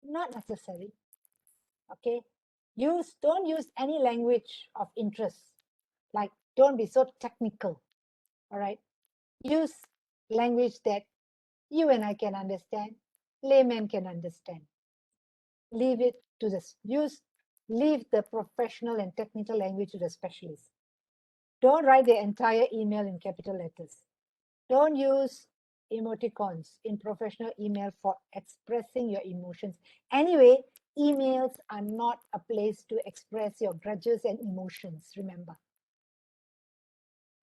Not necessary. Okay, don't use any language of interest, like don't be so technical. All right, use language that you and I can understand, layman can understand. Leave it to leave the professional and technical language to the specialists. Don't write the entire email in capital letters. Don't use emoticons in professional email for expressing your emotions. Anyway, emails are not a place to express your grudges and emotions, remember.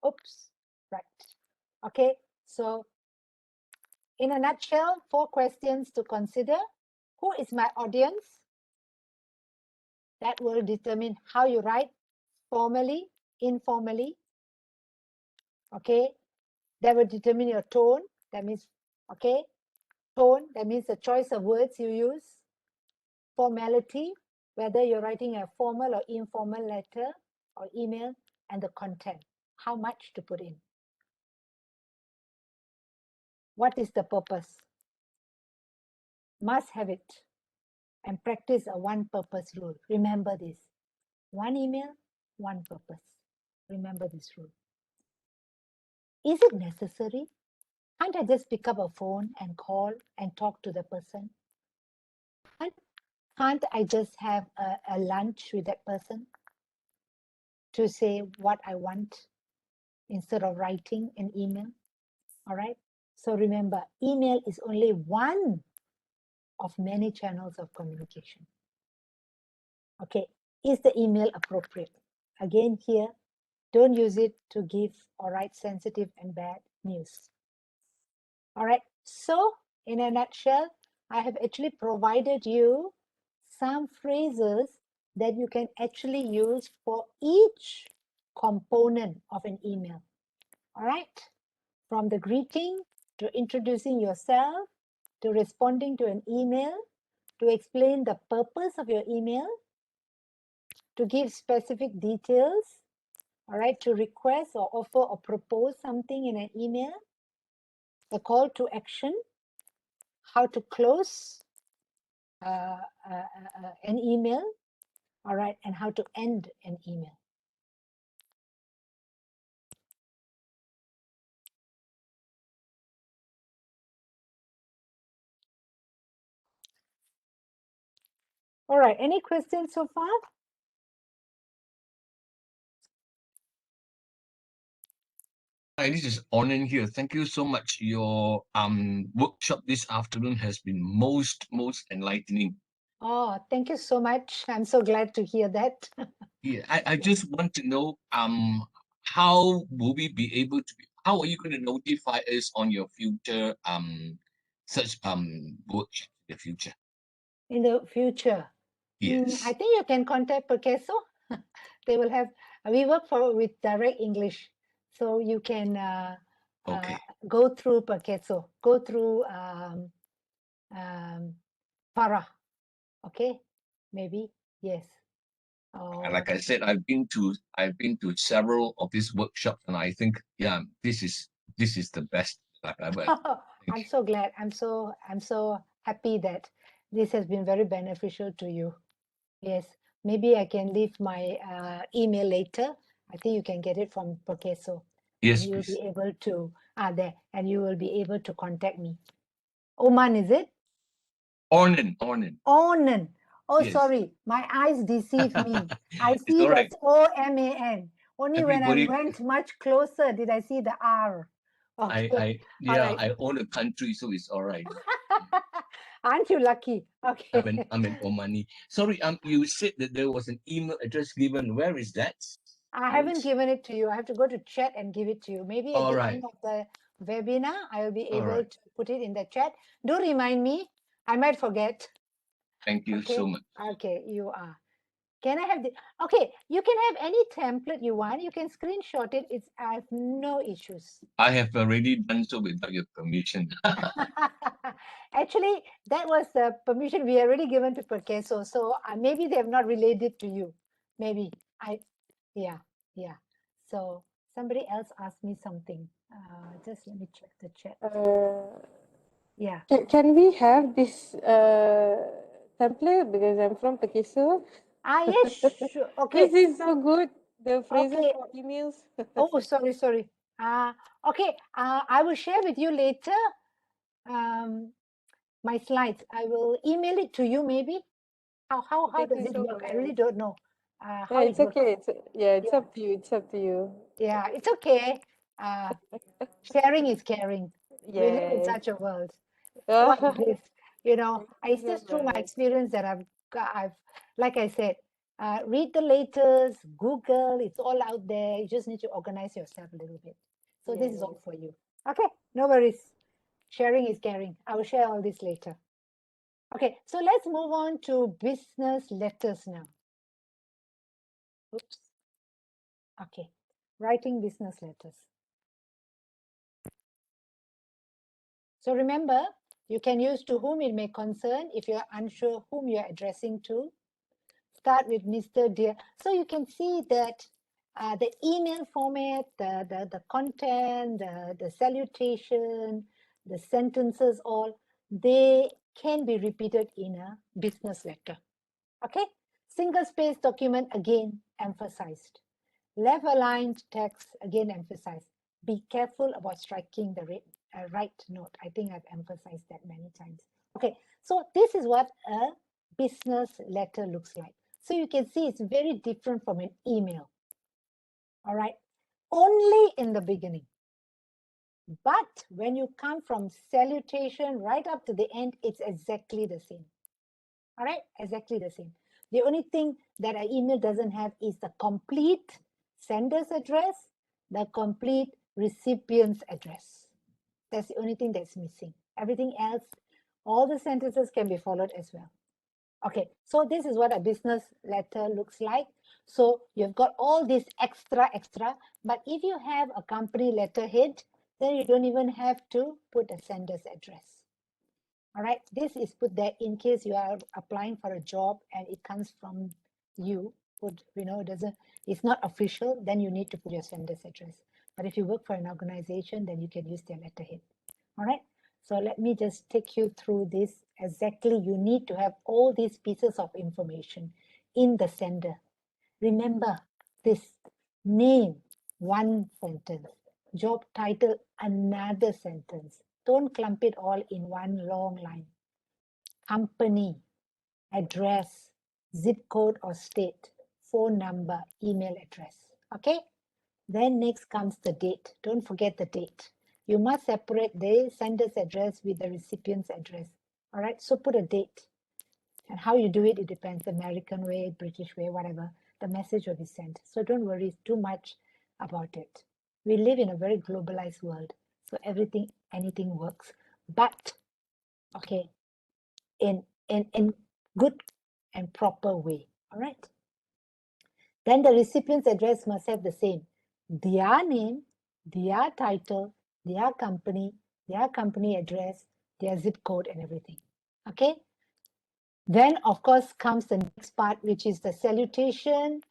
Oops, right. Okay, so in a nutshell, 4 questions to consider. Who is my audience? That will determine how you write, formally, informally. Okay, that will determine your tone. That means, okay, tone, that means the choice of words you use. Formality, whether you're writing a formal or informal letter or email, and the content, how much to put in. What is the purpose? Must have it and practice a one purpose rule. Remember this. One email, one purpose. Remember this rule. Is it necessary? Can't I just pick up a phone and call and talk to the person? Can't I just have a lunch with that person to say what I want instead of writing an email? All right. So remember, email is only one of many channels of communication. Okay. Is the email appropriate? Again, here, don't use it to give or write sensitive and bad news. All right. So in a nutshell, I have actually provided you some phrases that you can actually use for each component of an email. All right. From the greeting to introducing yourself, to responding to an email, to explain the purpose of your email, to give specific details, all right, to request or offer or propose something in an email, the call to action, how to close an email, all right, and how to end an email. All right, any questions so far? Hi, this is Onan here. Thank you so much. Your workshop this afternoon has been most enlightening. Oh, thank you so much. I'm so glad to hear that. Yeah, I just want to know how will we be able to how are you going to notify us on your future such workshop in the future? In the future, Yes. I think you can contact PERKESO. They will have, we work with direct English. So you can Okay. go through PERKESO, go through Farah. Okay, maybe, yes. Like I said, I've been to several of these workshops, and I think this is the best I've ever. I'm so glad. I'm so happy that this has been very beneficial to you. Yes, maybe I can leave my email later. I think you can get it from PERKESO. Yes, And you'll please. be able to there, and you will be able to contact me. Oman, is it? Ornan. Onan. Oh, Yes. sorry, my eyes deceive me. I It's see all it right. as OMAN. Only when I Everybody, went much closer did I see the R. Okay, all yeah, right. I own a country, so it's all right. Aren't you lucky? Okay. I'm in Omani. Sorry, you said that there was an email address given. Where is that? I haven't given it to you. I have to go to chat and give it to you. Maybe at All the right. end of the webinar, I will be All able right. to put it in the chat. Do remind me. I might forget. Thank you Okay. so much. Okay, you are. Can I have the, okay, you can have any template you want. You can screenshot it. I have no issues. I have already done so without your permission. Actually, that was the permission we already given to PERKESO. So maybe they have not relayed it to you. Maybe yeah. So somebody else asked me something. Just let me check the chat. Yeah. Can we have this template because I'm from PERKESO? Yes, sure. Okay. This is so good. The phrases Okay. for emails. Oh, sorry. Okay. I will share with you later. My slides. I will email it to you. Maybe. How Thank does you it so work? I really much. don't know. Yeah, How it it's works. okay. It's Yeah. up to you. It's up to you. Yeah, it's okay. Sharing is caring. We live in Yes. such a world. What is this? It's so just through my much. experience that I've, like I said, read the latest, Google, it's all out there. You just need to organize yourself a little bit. So this is all for you. Okay, no worries. Sharing is caring. I will share all this later. Okay, so let's move on to business letters now. Oops. Okay, writing business letters. So remember, you can use to whom it may concern if you're unsure whom you're addressing to. Start with Mr. Dear. So you can see that the email format, the content, the salutation, the sentences, all, they can be repeated in a business letter. Okay? Single space document, again, emphasized. Left aligned text, again, emphasized. Be careful about striking the right note. I think I've emphasized that many times. Okay, so this is what a business letter looks like. So you can see it's very different from an email. All right, only in the beginning. But when you come from salutation right up to the end, it's exactly the same. All right, exactly the same. The only thing that an email doesn't have is the complete sender's address, the complete recipient's address. That's the only thing that's missing. Everything else, all the sentences can be followed as well. Okay, so this is what a business letter looks like. So you've got all this extra, but if you have a company letterhead, then you don't even have to put a sender's address. All right, this is put there in case you are applying for a job and it comes from you. It's not official, then you need to put your sender's address. But if you work for an organization, then you can use their letterhead. All right, so let me just take you through this. Exactly, you need to have all these pieces of information in the sender. Remember this: name, one sentence; job title, another sentence. Don't clump it all in one long line. Company, address, zip code or state, phone number, email address. Okay? Then next comes the date. Don't forget the date. You must separate the sender's address with the recipient's address. All right? So put a date. And how you do it, it depends. American way, British way, whatever. The message will be sent. So don't worry too much about it. We live in a very globalized world. So anything works. But, okay, in good and proper way. All right. Then the recipient's address must have the same: their name, their title, their company address, their zip code, and everything. Okay. Then, of course, comes the next part, which is the salutation,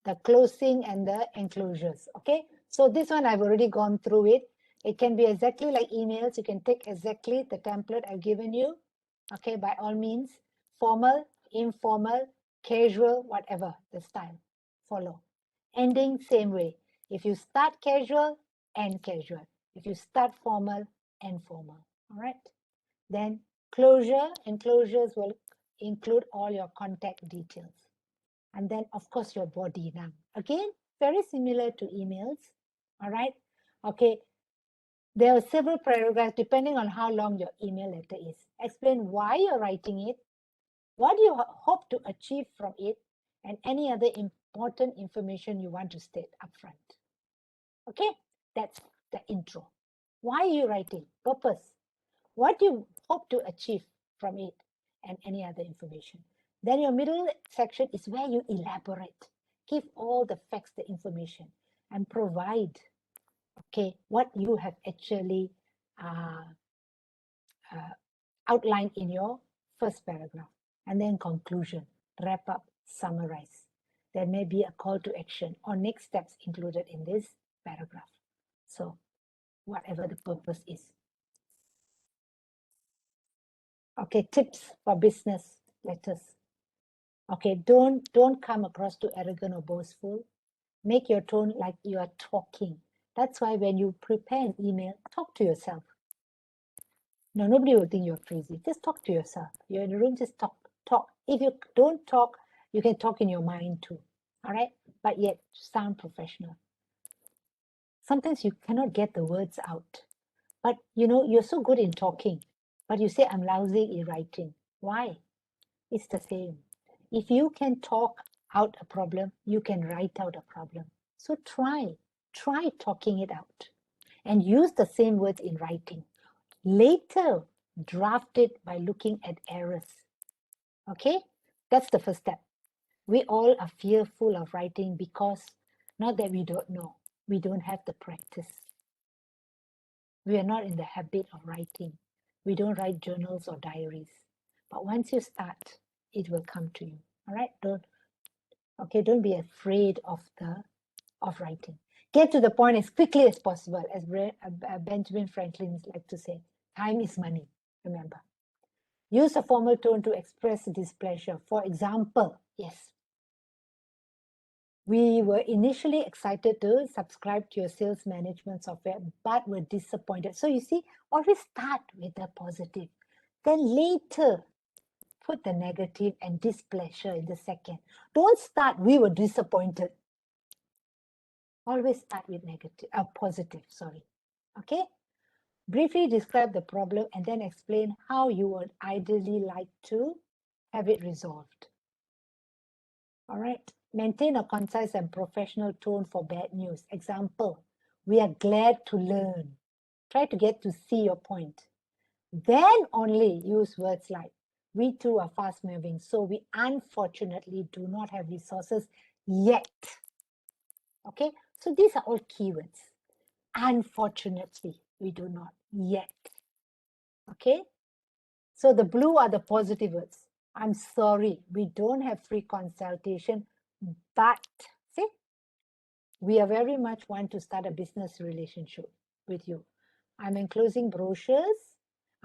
the closing, and the enclosures. Okay. So this one I've already gone through it. It can be exactly like emails. You can take exactly the template I've given you. Okay, by all means, formal, informal, casual, whatever the style, follow. Ending, same way. If you start casual, end casual. If you start formal, end formal. All right. Then closure, enclosures will include all your contact details. And then, of course, your body now. Again, very similar to emails. All right. Okay. There are several paragraphs depending on how long your email letter is. Explain why you're writing it, what you hope to achieve from it, and any other important information you want to state upfront. Okay, that's the intro. Why are you writing? Purpose. What you hope to achieve from it, and any other information. Then your middle section is where you elaborate. Give all the facts, the information, and provide, okay, what you have actually outlined in your first paragraph. And then conclusion, wrap up, summarize. There may be a call to action or next steps included in this paragraph. So whatever the purpose is. Okay, tips for business letters. Okay, don't come across too arrogant or boastful. Make your tone like you are talking. That's why when you prepare an email, talk to yourself. No, nobody will think you're crazy. Just talk to yourself. You're in the room, just talk. If you don't talk, you can talk in your mind too. All right? But yet sound professional. Sometimes you cannot get the words out. But you know, you're so good in talking. But you say, I'm lousy in writing. Why? It's the same. If you can talk out a problem, you can write out a problem. So try talking it out and use the same words in writing. Later, draft it by looking at errors. Okay, that's the first step. We all are fearful of writing because not that we don't know, we don't have the practice. We are not in the habit of writing. We don't write journals or diaries. But once you start, it will come to you. All right, don't be afraid of writing. Get to the point as quickly as possible, as Benjamin Franklin likes to say. Time is money, remember. Use a formal tone to express displeasure. For example, yes, we were initially excited to subscribe to your sales management software, but were disappointed. So you see, always start with the positive. Then later, put the negative and displeasure in the second. Don't start, we were disappointed. Always start with positive, sorry. Okay? Briefly describe the problem and then explain how you would ideally like to have it resolved. All right. Maintain a concise and professional tone for bad news. Example, we are glad to learn. Try to get to see your point. Then only use words like, we too are fast moving, so we unfortunately do not have resources yet. Okay, so these are all keywords. Unfortunately, we do not yet. Okay, so the blue are the positive words. I'm sorry, we don't have free consultation, but see, we are very much want to start a business relationship with you. I'm enclosing brochures.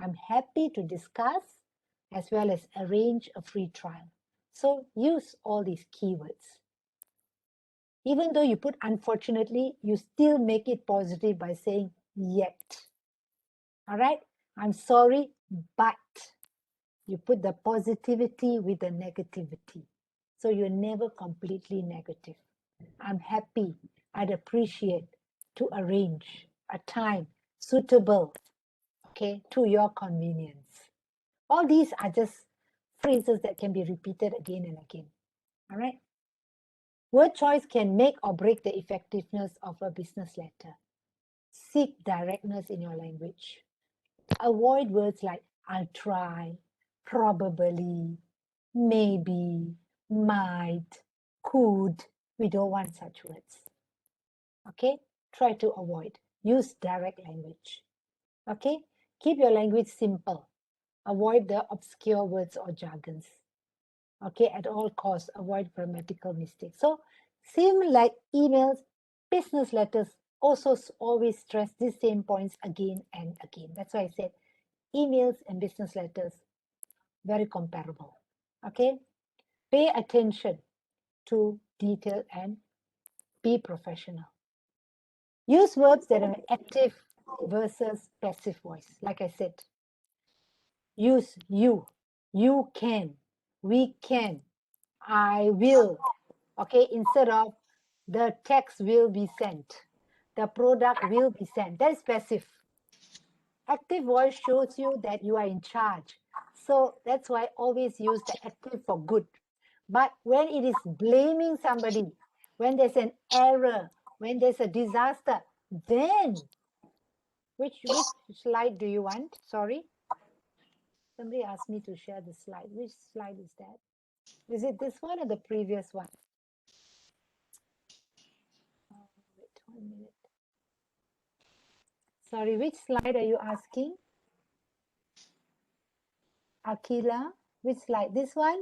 I'm happy to discuss as well as arrange a free trial. So use all these keywords. Even though you put unfortunately, you still make it positive by saying yet. All right, I'm sorry, but you put the positivity with the negativity. So you're never completely negative. I'm happy, I'd appreciate to arrange a time suitable, okay, to your convenience. All these are just phrases that can be repeated again and again. All right. Word choice can make or break the effectiveness of a business letter. Seek directness in your language. Avoid words like I'll try, probably, maybe, might, could. We don't want such words. Okay? Try to avoid. Use direct language. Okay? Keep your language simple. Avoid the obscure words or jargons. Okay? At all costs, avoid grammatical mistakes. So, same like emails, business letters also always stress these same points again and again. That's why I said emails and business letters, very comparable. Okay? Pay attention to detail and be professional. Use verbs that are active versus passive voice. Like I said, use you can, we can, I will, okay, instead of the text will be sent, the product will be sent. That is passive. Active voice shows you that you are in charge. So that's why I always use the active for good. But when it is blaming somebody, when there's an error, when there's a disaster, then which slide do you want? Sorry. Somebody asked me to share the slide. Which slide is that? Is it this one or the previous one? Oh, wait 1 minute. Sorry, which slide are you asking? Akila, which slide? This one?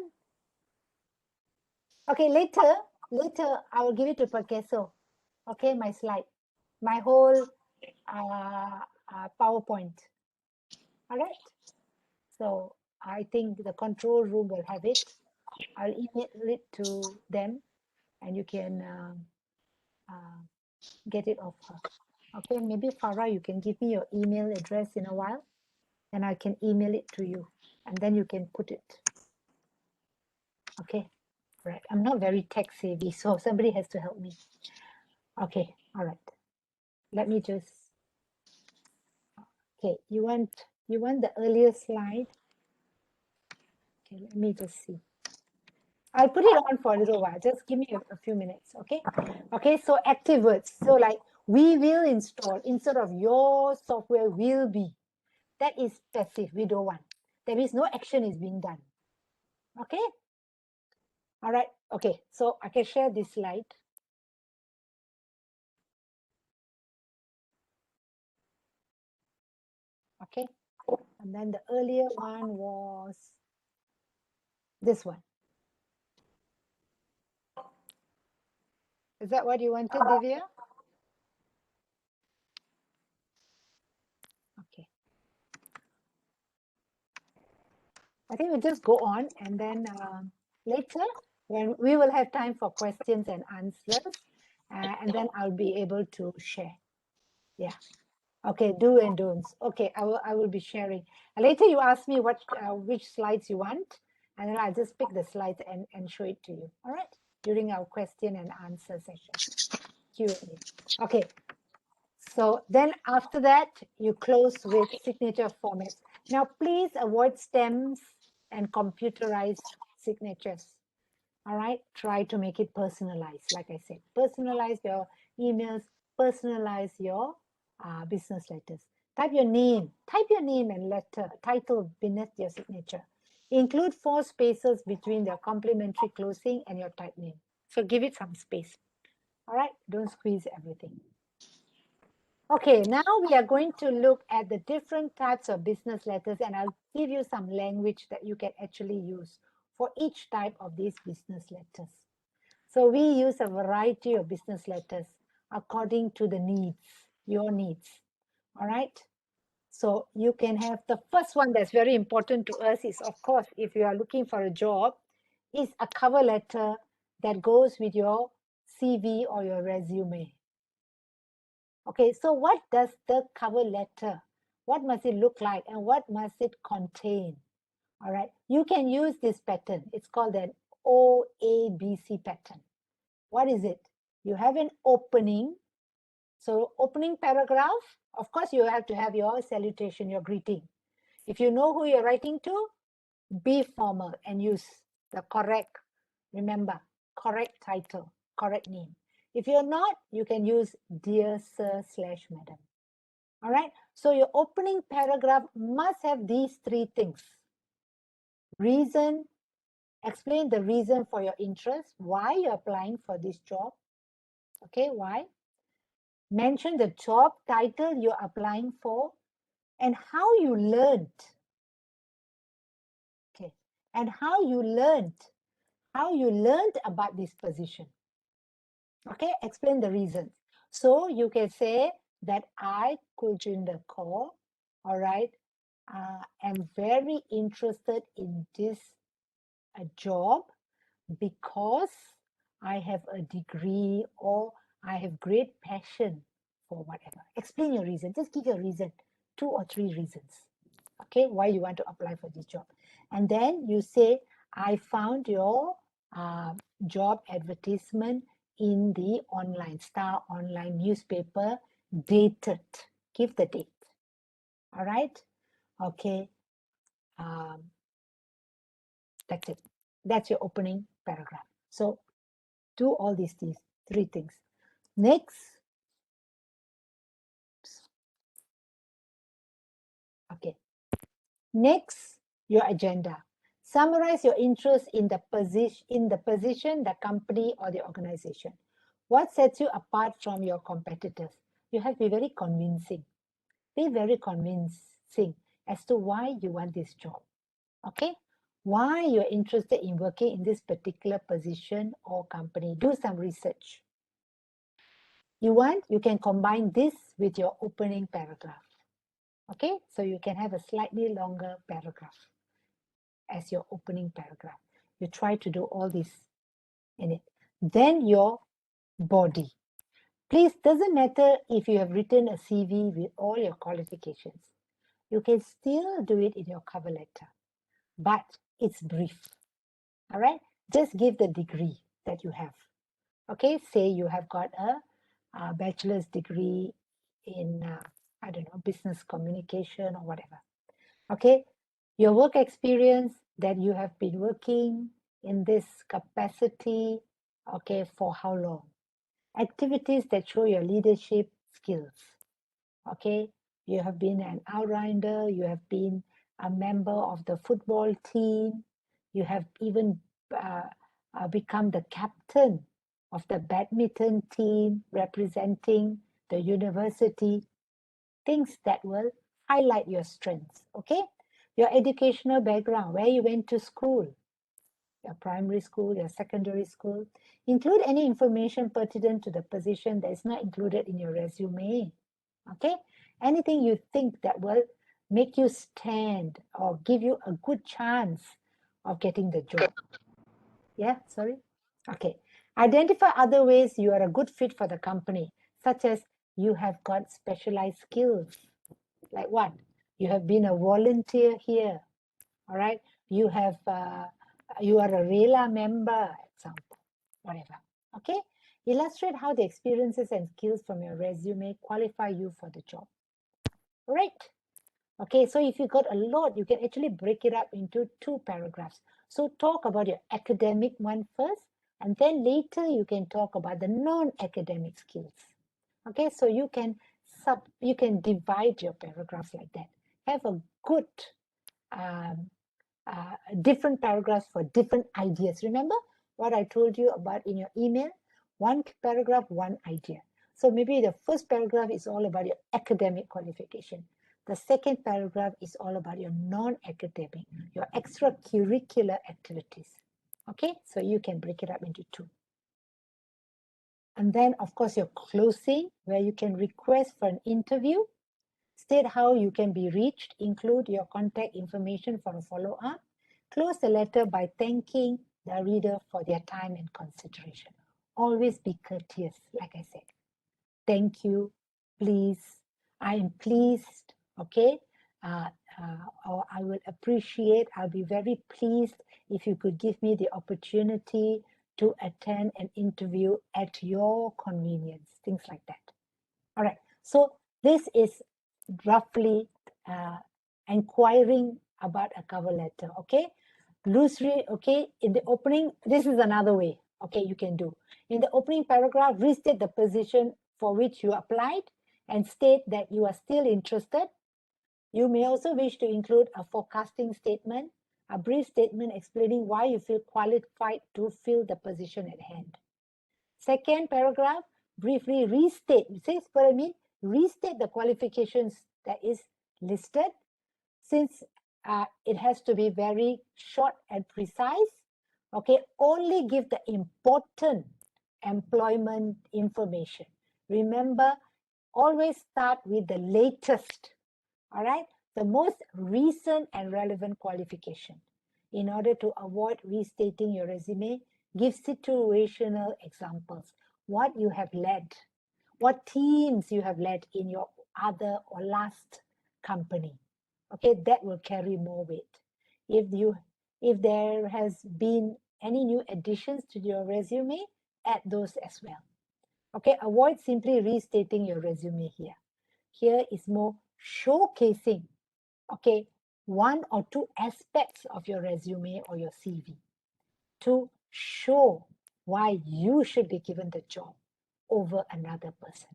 Okay, later I will give it to PERKESO. Okay, my slide, my whole PowerPoint. All right. So I think the control room will have it. I'll email it to them, and you can get it off her. Okay, maybe Farah, you can give me your email address in a while, and I can email it to you, and then you can put it. Okay, right. I'm not very tech savvy, so somebody has to help me. Okay, all right. Let me just. Okay, you want the earlier slide? Okay, let me just see. I'll put it on for a little while. Just give me a few minutes, okay? Okay, so active words. So like we will install instead of your software will be. That is passive. We don't want. There is no action is being done. Okay? All right. Okay, so I can share this slide. Okay. And then the earlier one was this one. Is that what you wanted, Divya? Okay. I think we'll just go on, and then later when we will have time for questions and answers, and then I'll be able to share. Yeah. Okay, do and don'ts. Okay, I will be sharing. Later you ask me what which slides you want, and then I'll just pick the slides and show it to you. All right, during our question and answer session. Q&A. Okay. So then after that, you close with signature formats. Now, please avoid stems and computerized signatures. All right, try to make it personalized. Like I said, personalize your emails, personalize your business letters. Type your name and letter, title beneath your signature. Include 4 spaces between the complimentary closing and your type name. So give it some space. All right, don't squeeze everything. Okay, now we are going to look at the different types of business letters, and I'll give you some language that you can actually use for each type of these business letters. So we use a variety of business letters according to the needs, your needs. All right. So you can have the first one that's very important to us is, of course, if you are looking for a job, is a cover letter that goes with your CV or your resume. Okay, so what does the cover letter, what must it look like and what must it contain? All right, you can use this pattern. It's called an OABC pattern. What is it? You have an opening. So opening paragraph, of course, you have to have your salutation, your greeting. If you know who you're writing to, be formal and use the correct, remember, correct title, correct name. If you're not, you can use dear sir / madam. All right. So your opening paragraph must have these 3 things. Reason, explain the reason for your interest, why you're applying for this job. Okay, why? Mention the job title you're applying for and how you learned. Okay, and how you learned about this position. Okay, explain the reasons. So you can say that I, Kuljinder Kaur, all right, am very interested in this job because I have a degree or I have great passion for whatever. Explain your reason. Just give your reason, 2 or 3 reasons. Okay, why you want to apply for this job. And then you say, I found your job advertisement in the Star Online newspaper, dated. Give the date. All right. Okay. That's it. That's your opening paragraph. So do all these 3 things. Next. Okay. Next, your agenda. Summarize your interest in the position, the company, or the organization. What sets you apart from your competitors? You have to be very convincing. Be very convincing as to why you want this job. Okay? Why you're interested in working in this particular position or company. Do some research. You can combine this with your opening paragraph. Okay? So you can have a slightly longer paragraph as your opening paragraph. You try to do all this in it. Then your body. Please, doesn't matter if you have written a CV with all your qualifications. You can still do it in your cover letter, but it's brief. All right? Just give the degree that you have. Okay? Say you have got a bachelor's degree in, I don't know, business communication or whatever. Okay? Your work experience, that you have been working in this capacity, okay, for how long? Activities that show your leadership skills. Okay, you have been an all-rounder, you have been a member of the football team, you have even become the captain of the badminton team representing the university. Things that will highlight your strengths. Okay, your educational background, where you went to school, your primary school, your secondary school. Include any information pertinent to the position that is not included in your resume. Okay, anything you think that will make you stand or give you a good chance of getting the job. Yeah, sorry. Okay, identify other ways you are a good fit for the company, such as you have got specialized skills. Like what? You have been a volunteer here. All right, you have you are a RELA member, example, whatever. Okay, illustrate how the experiences and skills from your resume qualify you for the job. Right? Okay, so if you got a lot, you can actually break it up into 2 paragraphs. So talk about your academic one first, and then later you can talk about the non-academic skills. Okay, so you can divide your paragraphs like that. Have a good different paragraphs for different ideas. Remember what I told you about in your email? 1 paragraph, 1 idea. So maybe the first paragraph is all about your academic qualification. The second paragraph is all about your non-academic, your extracurricular activities. Okay, so you can break it up into 2. And then, of course, your closing, where you can request for an interview, state how you can be reached, include your contact information for a follow-up, close the letter by thanking the reader for their time and consideration. Always be courteous, like I said. Thank you, please, I am pleased, okay? Or I will appreciate, I'll be very pleased if you could give me the opportunity to attend an interview at your convenience, things like that. All right, so this is roughly inquiring about a cover letter, okay? Loosely, okay, in the opening, this is another way, okay, you can do. In the opening paragraph, restate the position for which you applied and state that you are still interested. You may also wish to include a forecasting statement, a brief statement explaining why you feel qualified to fill the position at hand. Second paragraph, briefly restate, see what I mean? Restate the qualifications that is listed. Since it has to be very short and precise, okay, only give the important employment information. Remember, always start with the latest, all right? The most recent and relevant qualification. In order to avoid restating your resume, give situational examples. What you have led, what teams you have led in your other or last company. Okay, that will carry more weight. If there has been any new additions to your resume, add those as well. Okay, avoid simply restating your resume here. Here is more showcasing, okay, one or two aspects of your resume or your CV to show why you should be given the job over another person.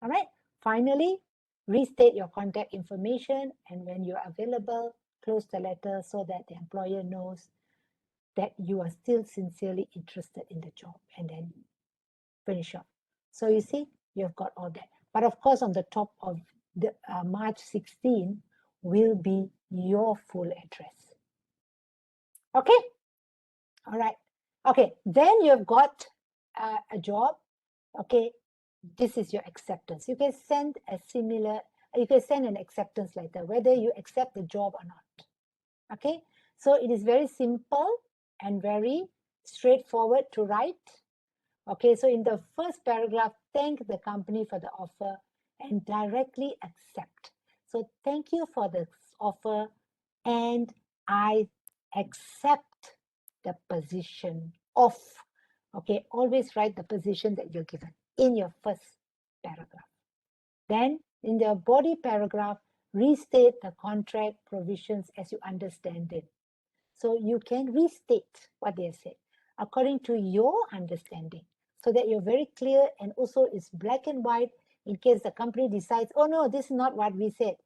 All right. Finally, restate your contact information, and when you're available, close the letter so that the employer knows that you are still sincerely interested in the job, and then finish up. So you see, you've got all that. But of course, on the top of the March 16 will be your full address. Okay. All right. Okay. Then you've got a job. Okay. This is your acceptance. You can send a similar, you can send an acceptance letter, whether you accept the job or not. Okay. So it is very simple and very straightforward to write. Okay. So in the first paragraph, thank the company for the offer and directly accept. So thank you for the offer and I accept the position of. Okay. Always write the position that you're given in your first paragraph. Then in the body paragraph, restate the contract provisions as you understand it. So you can restate what they said according to your understanding so that you're very clear and also it's black and white in case the company decides, oh no, this is not what we said,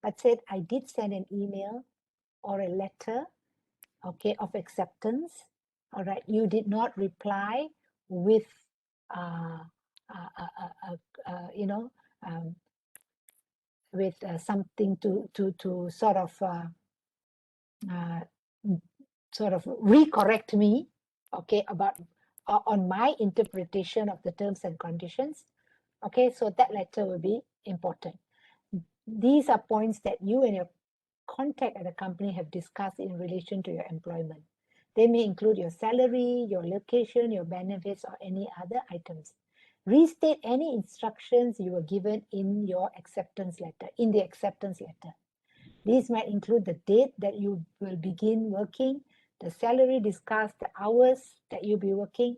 but said, I did send an email or a letter, okay, of acceptance. All right, you did not reply with, you know, with something to sort of recorrect me, okay, about on my interpretation of the terms and conditions. Okay, so that letter will be important. These are points that you and your contact at the company have discussed in relation to your employment. They may include your salary, your location, your benefits, or any other items. Restate any instructions you were given in your acceptance letter, in the acceptance letter. These might include the date that you will begin working, the salary discussed, the hours that you'll be working.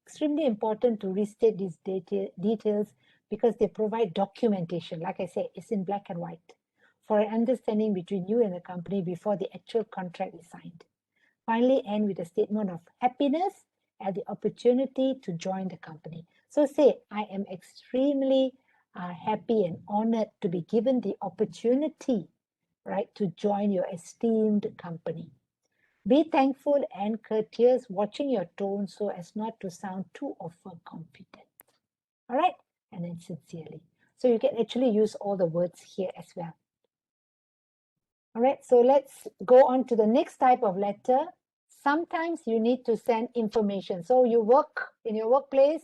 Extremely important to restate these details because they provide documentation. Like I said, it's in black and white for an understanding between you and the company before the actual contract is signed. Finally, end with a statement of happiness at the opportunity to join the company. So say, I am extremely happy and honored to be given the opportunity, right, to join your esteemed company. Be thankful and courteous, watching your tone so as not to sound too overconfident. All right, and then sincerely. So you can actually use all the words here as well. All right, so let's go on to the next type of letter. Sometimes you need to send information. So you work in your workplace,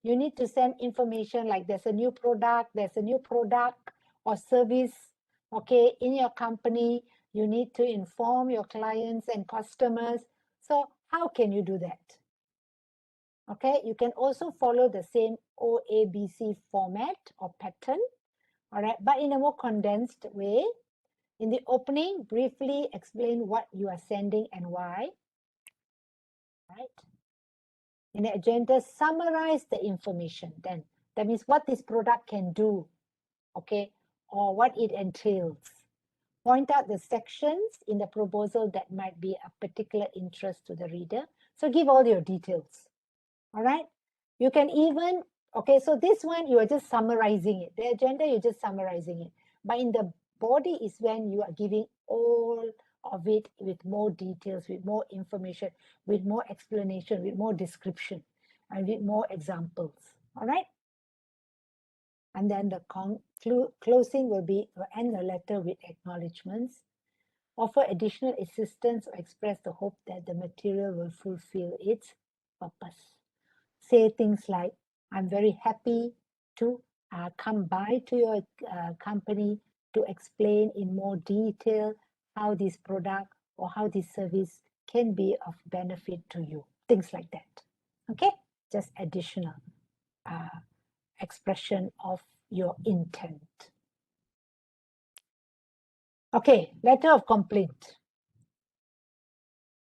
you need to send information like there's a new product or service, okay, in your company. You need to inform your clients and customers. So how can you do that? Okay, you can also follow the same OABC format or pattern, all right, but in a more condensed way. In the opening, briefly explain what you are sending and why. Right? In the agenda, summarize the information. Then that means what this product can do, okay, or what it entails. Point out the sections in the proposal that might be of particular interest to the reader. So give all your details. All right. You can even, okay, so this one you are just summarizing it. The agenda, you're just summarizing it. But in the body is when you are giving all of it with more details, with more information, with more explanation, with more description, and with more examples. All right. And then the closing will be end the letter with acknowledgements. Offer additional assistance or express the hope that the material will fulfill its purpose. Say things like, I'm very happy to come by to your company to explain in more detail how this product or how this service can be of benefit to you. Things like that. Okay, just additional expression of your intent. Okay, letter of complaint.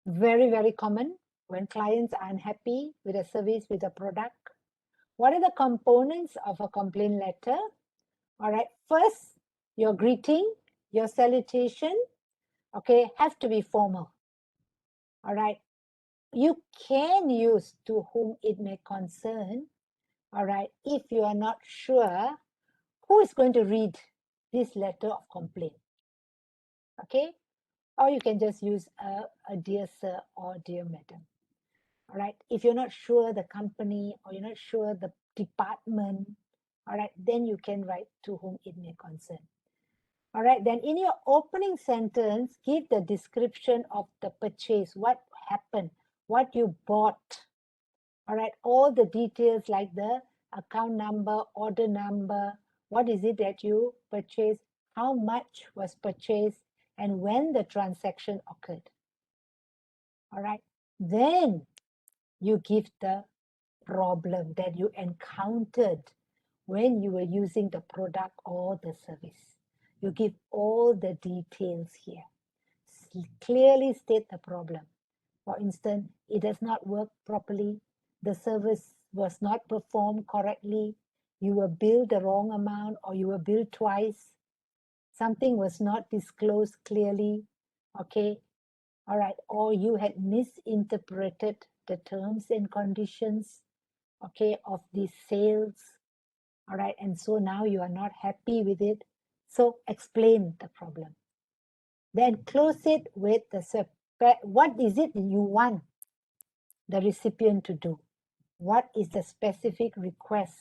Very, very common when clients are unhappy with a service, with a product. What are the components of a complaint letter? All right, first, your greeting, your salutation, okay, have to be formal. All right, you can use to whom it may concern. All right, if you are not sure who is going to read this letter of complaint, okay, or you can just use a dear sir or dear madam. All right, if you're not sure the company or you're not sure the department, all right, then you can write to whom it may concern. All right, then in your opening sentence, give the description of the purchase, what happened, what you bought. All right, all the details like the account number, order number, what is it that you purchased, how much was purchased, and when the transaction occurred. All right, then you give the problem that you encountered when you were using the product or the service. You give all the details here. Clearly state the problem. For instance, it does not work properly, the service was not performed correctly, you were billed the wrong amount or you were billed twice, something was not disclosed clearly, okay, all right, or you had misinterpreted the terms and conditions, okay, of these sales, all right, and so now you are not happy with it. So explain the problem. Then close it with the what is it you want the recipient to do? What is the specific request?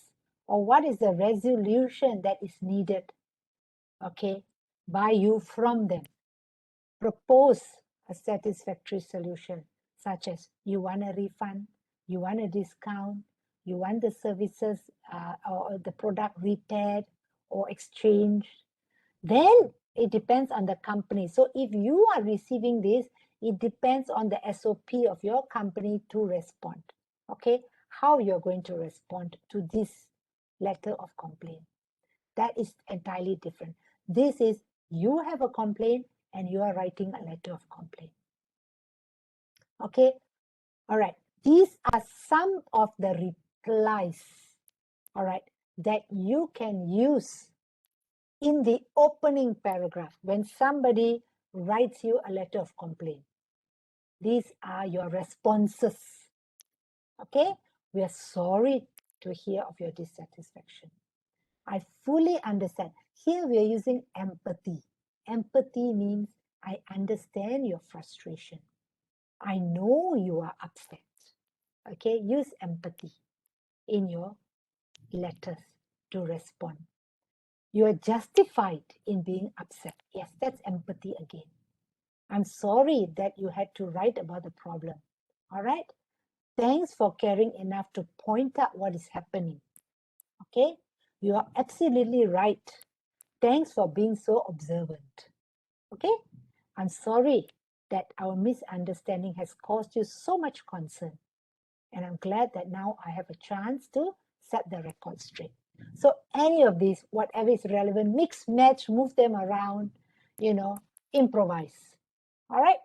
Or what is the resolution that is needed, okay, by you from them? Propose a satisfactory solution, such as you want a refund, you want a discount, you want the services or the product repaired or exchanged. Then it depends on the company. So if you are receiving this, it depends on the SOP of your company to respond. Okay, how you're going to respond to this letter of complaint. That is entirely different. This is you have a complaint and you are writing a letter of complaint. Okay, all right. These are some of the replies, all right, that you can use in the opening paragraph when somebody writes you a letter of complaint. These are your responses. Okay, we are sorry to hear of your dissatisfaction. I fully understand. Here we are using empathy. Empathy means I understand your frustration. I know you are upset. Okay, use empathy in your letters to respond. You are justified in being upset. Yes, that's empathy again. I'm sorry that you had to write about the problem. All right. Thanks for caring enough to point out what is happening. Okay. You are absolutely right. Thanks for being so observant. Okay. I'm sorry that our misunderstanding has caused you so much concern. And I'm glad that now I have a chance to set the record straight. So any of these, whatever is relevant, mix, match, move them around, improvise. All right.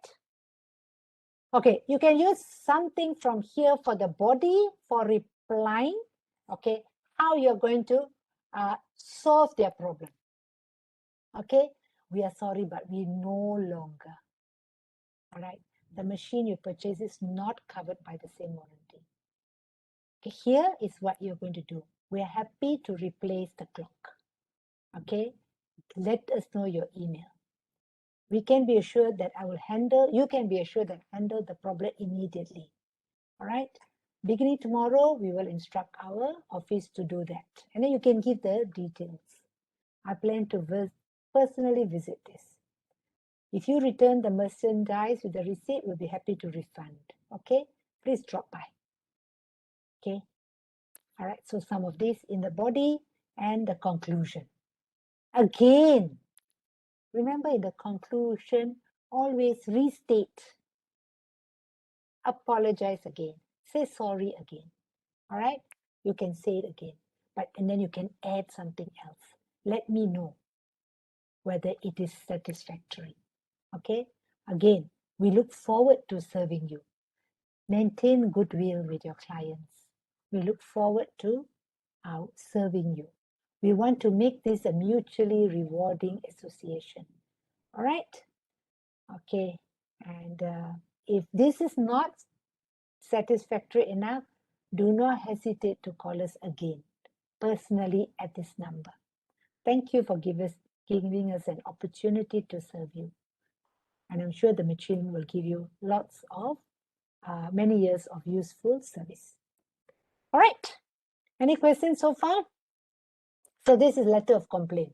Okay, you can use something from here for the body for replying. Okay, how you're going to solve their problem. Okay, we are sorry, but we no longer. All right, the machine you purchase is not covered by the same warranty. Okay, here is what you're going to do. We are happy to replace the clock. Okay, let us know your email. We can be assured that you can be assured that handle the problem immediately. All right. Beginning tomorrow, we will instruct our office to do that. And then you can give the details. I plan to personally visit this. If you return the merchandise with the receipt, we'll be happy to refund. Okay. Please drop by. Okay. All right. So some of this in the body and the conclusion. Again, remember in the conclusion, always restate. Apologize again. Say sorry again. All right, you can say it again, and then you can add something else. Let me know whether it is satisfactory. Okay, again, We look forward to serving you. Maintain goodwill with your clients. We look forward to serving you. We want to make this a mutually rewarding association. All right? Okay. And if this is not satisfactory enough, do not hesitate to call us again, personally at this number. Thank you for giving us an opportunity to serve you. And I'm sure the machine will give you lots of many years of useful service. All right. Any questions so far? So this is letter of complaint.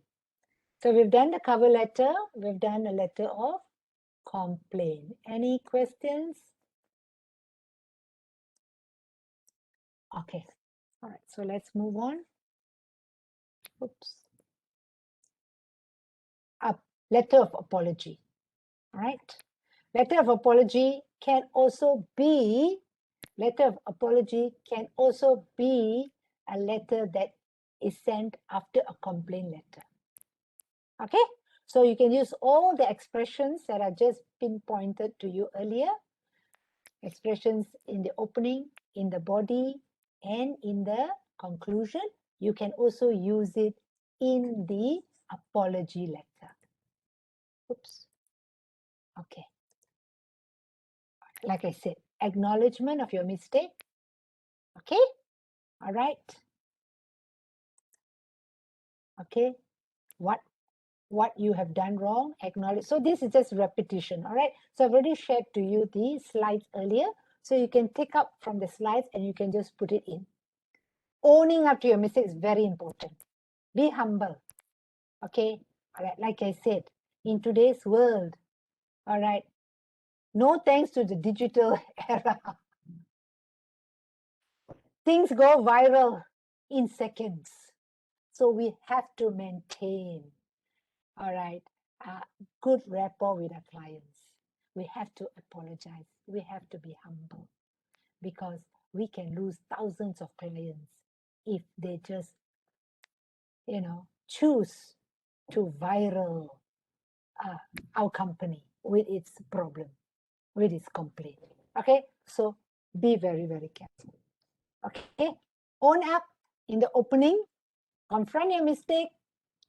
So we've done the cover letter. We've done a letter of complaint. Any questions? Okay. All right. So let's move on. Oops. Letter of apology. All right. Letter of apology can also be a letter that is sent after a complaint letter. Okay. So you can use all the expressions that are just pinpointed to you earlier. Expressions in the opening, in the body, and in the conclusion. You can also use it in the apology letter. Oops. Okay. Like I said, acknowledgement of your mistake. Okay. All right. Okay. What you have done wrong, acknowledge. So this is just repetition. All right. So I've already shared to you the slides earlier. So you can take up from the slides and you can just put it in. Owning up to your mistake is very important. Be humble. Okay. All right. Like I said, in today's world, all right, no thanks to the digital era, things go viral in seconds. So we have to maintain, all right, good rapport with our clients. We have to apologize. We have to be humble because we can lose thousands of clients if they just, choose to viral our company with its problem, with its complaint. Okay, so be very, very careful. Okay, own up in the opening, confront your mistake.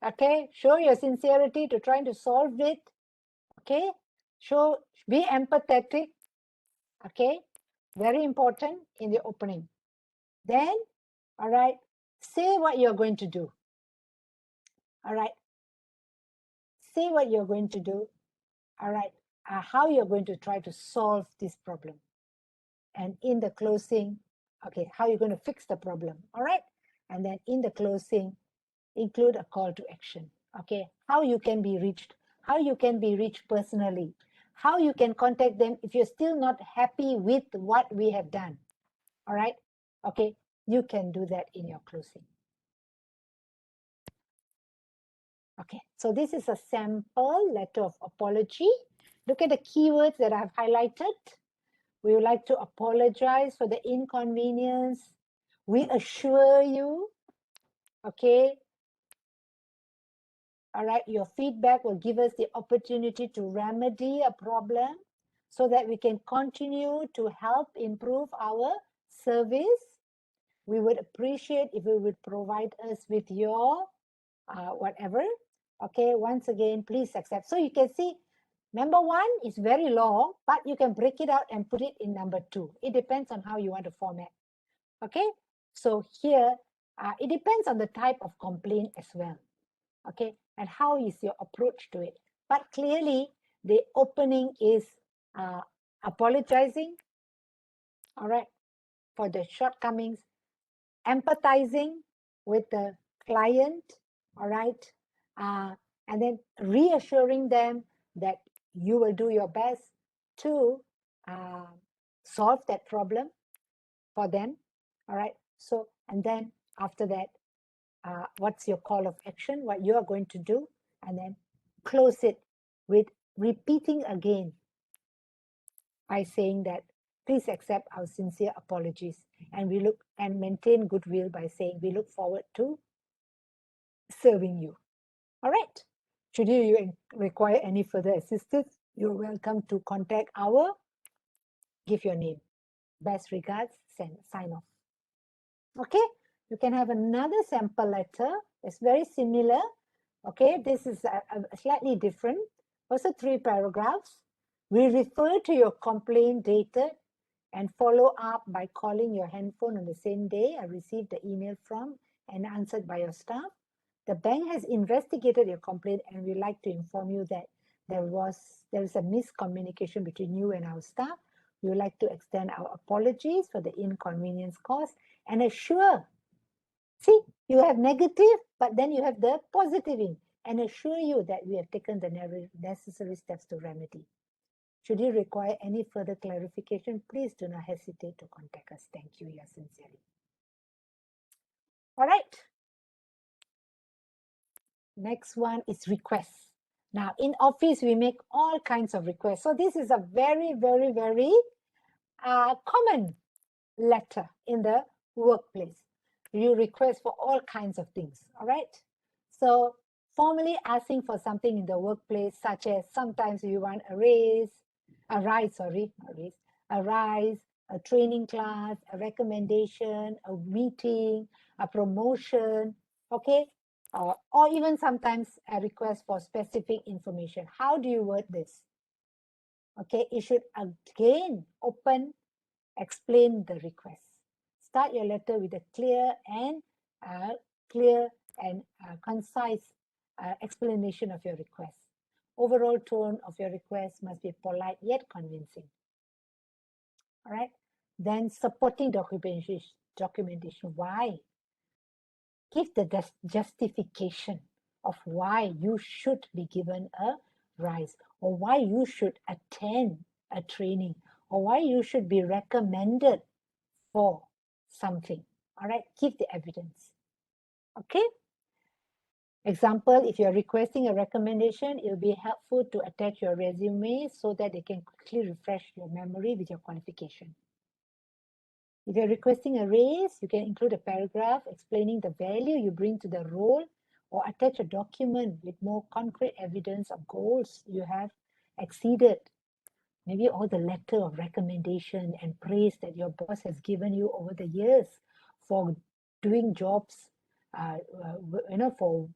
Okay, show your sincerity to trying to solve it. Okay, be empathetic. Okay, very important in the opening. Then, all right, say what you're going to do. All right, say what you're going to do. All right, how you're going to try to solve this problem. And in the closing, okay, how you're going to fix the problem. All right, and then in the closing, include a call to action. Okay, how you can be reached, personally, how you can contact them if you're still not happy with what we have done. All right, okay, you can do that in your closing. Okay, so this is a sample letter of apology. Look at the keywords that I've highlighted. We would like to apologize for the inconvenience. We assure you, okay, all right, your feedback will give us the opportunity to remedy a problem so that we can continue to help improve our service. We would appreciate if you would provide us with your whatever. Okay, once again, please accept. So you can see number 1 is very long, but you can break it out and put it in number 2. It depends on how you want to format. Okay, so here, it depends on the type of complaint as well. Okay, and how is your approach to it. But clearly, the opening is apologizing, all right, for the shortcomings, empathizing with the client, all right, and then reassuring them that you will do your best to solve that problem for them, all right. So, and then after that, what's your call of action, what you are going to do, and then close it with repeating again by saying that please accept our sincere apologies, and we look and maintain goodwill by saying we look forward to serving you. All right. Should you require any further assistance, you're welcome to contact give your name. Best regards, sign off. Okay, you can have another sample letter. It's very similar. Okay, this is a slightly different. Also 3 paragraphs. We refer to your complaint dated and follow up by calling your handphone on the same day I received the email from and answered by your staff. The bank has investigated your complaint and we'd like to inform you that there is a miscommunication between you and our staff. We would like to extend our apologies for the inconvenience caused and assure, see, you have negative, but then you have the positive in, and assure you that we have taken the necessary steps to remedy. Should you require any further clarification, please do not hesitate to contact us. Thank you, yours sincerely. All right. Next one is requests. Now, in office, we make all kinds of requests. So this is a very, very, very common letter in the workplace. You request for all kinds of things, all right? So formally asking for something in the workplace, such as sometimes you want a rise, a training class, a recommendation, a meeting, a promotion, okay? Or even sometimes a request for specific information. How do you word this? Okay, you should again explain the request. Start your letter with a clear and concise explanation of your request. Overall tone of your request must be polite yet convincing. All right. Then supporting documentation. Why? Give the justification of why you should be given a rise, or why you should attend a training, or why you should be recommended for something. All right, give the evidence. Okay. Example, if you're requesting a recommendation, it will be helpful to attach your resume so that they can quickly refresh your memory with your qualification. If you're requesting a raise, you can include a paragraph explaining the value you bring to the role, or attach a document with more concrete evidence of goals you have exceeded. Maybe all the letter of recommendation and praise that your boss has given you over the years for doing jobs, for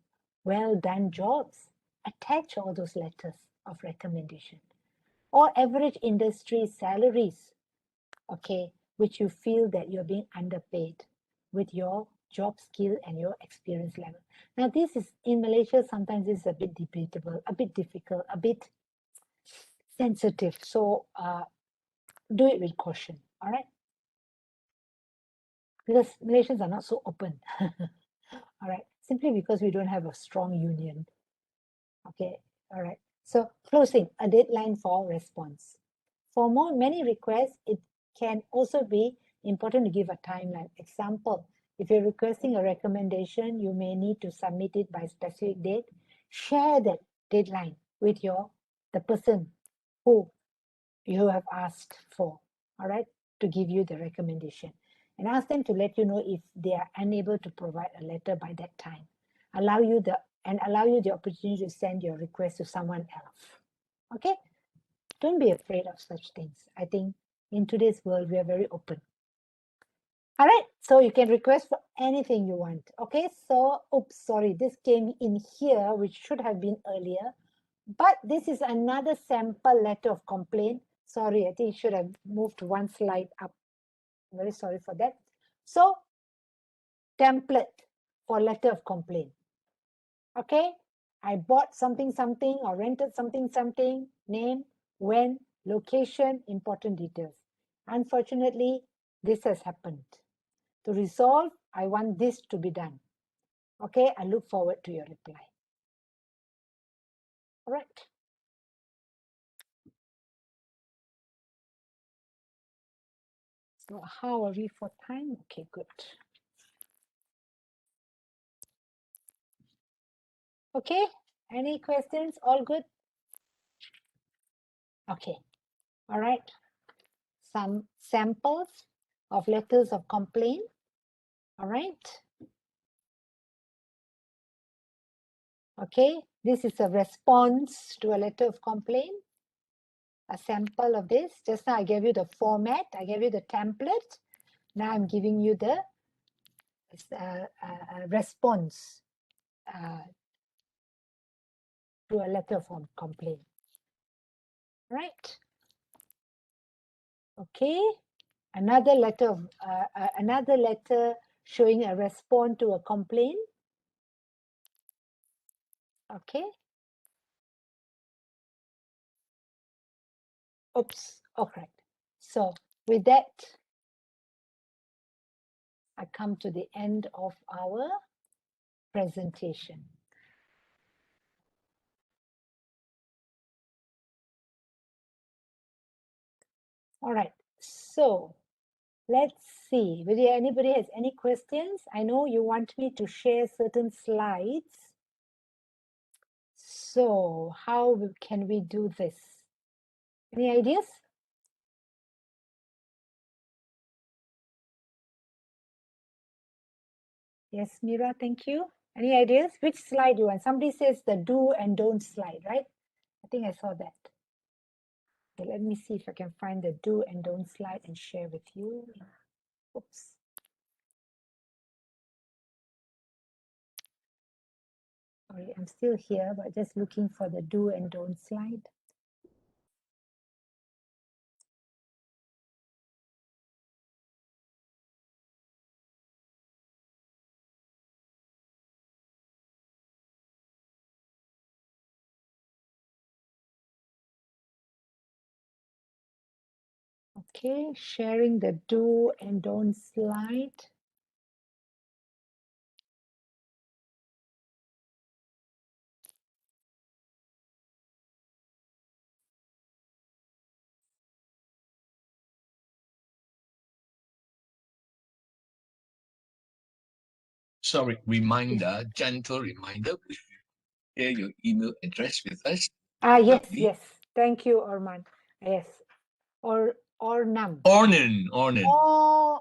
well done jobs. Attach all those letters of recommendation. Or average industry salaries, okay, which you feel that you're being underpaid with your job skill and your experience level. Now, this is in Malaysia, sometimes this is a bit debatable, a bit difficult, a bit sensitive. So do it with caution, all right? Because Malaysians are not so open, all right? Simply because we don't have a strong union. Okay, all right. So closing, a deadline for response. For many requests, it can also be important to give a timeline. Example, if you're requesting a recommendation, you may need to submit it by a specific date. Share that deadline with the person who you have asked for, all right, to give you the recommendation. And ask them to let you know if they are unable to provide a letter by that time. Allow you the opportunity to send your request to someone else. Okay? Don't be afraid of such things. I think in today's world, we are very open. All right, so you can request for anything you want. Okay, so, oops, sorry, this came in here, which should have been earlier. But this is another sample letter of complaint. Sorry, I think it should have moved one slide up. I'm very sorry for that. So, template for letter of complaint. Okay, I bought something, or rented something, name, when, location, important details. Unfortunately, this has happened. To resolve, I want this to be done. Okay, I look forward to your reply. All right. So how are we for time? Okay, good. Okay, any questions? All good? Okay, all right. Some samples of letters of complaint. All right. Okay, this is a response to a letter of complaint. A sample of this. Just now I gave you the format, I gave you the template. Now I'm giving you the response to a letter of complaint. Right? Okay. Another letter showing a response to a complaint. Okay. Oops. Okay. So with that, I come to the end of our presentation. All right. So let's see whether anybody has any questions. I know you want me to share certain slides. So how can we do this? Any ideas? Yes, Mira, thank you. Any ideas? Which slide you want? Somebody says the do and don't slide, right? I think I saw that. Okay, let me see if I can find the do and don't slide and share with you. Oops. Sorry, I'm still here, but just looking for the do and don't slide. Okay, sharing the do and don't slide. Sorry, reminder, gentle reminder. Share your email address with us. Yes, yes. Thank you, Orman. Yes. Ornam. Ornan. Oh,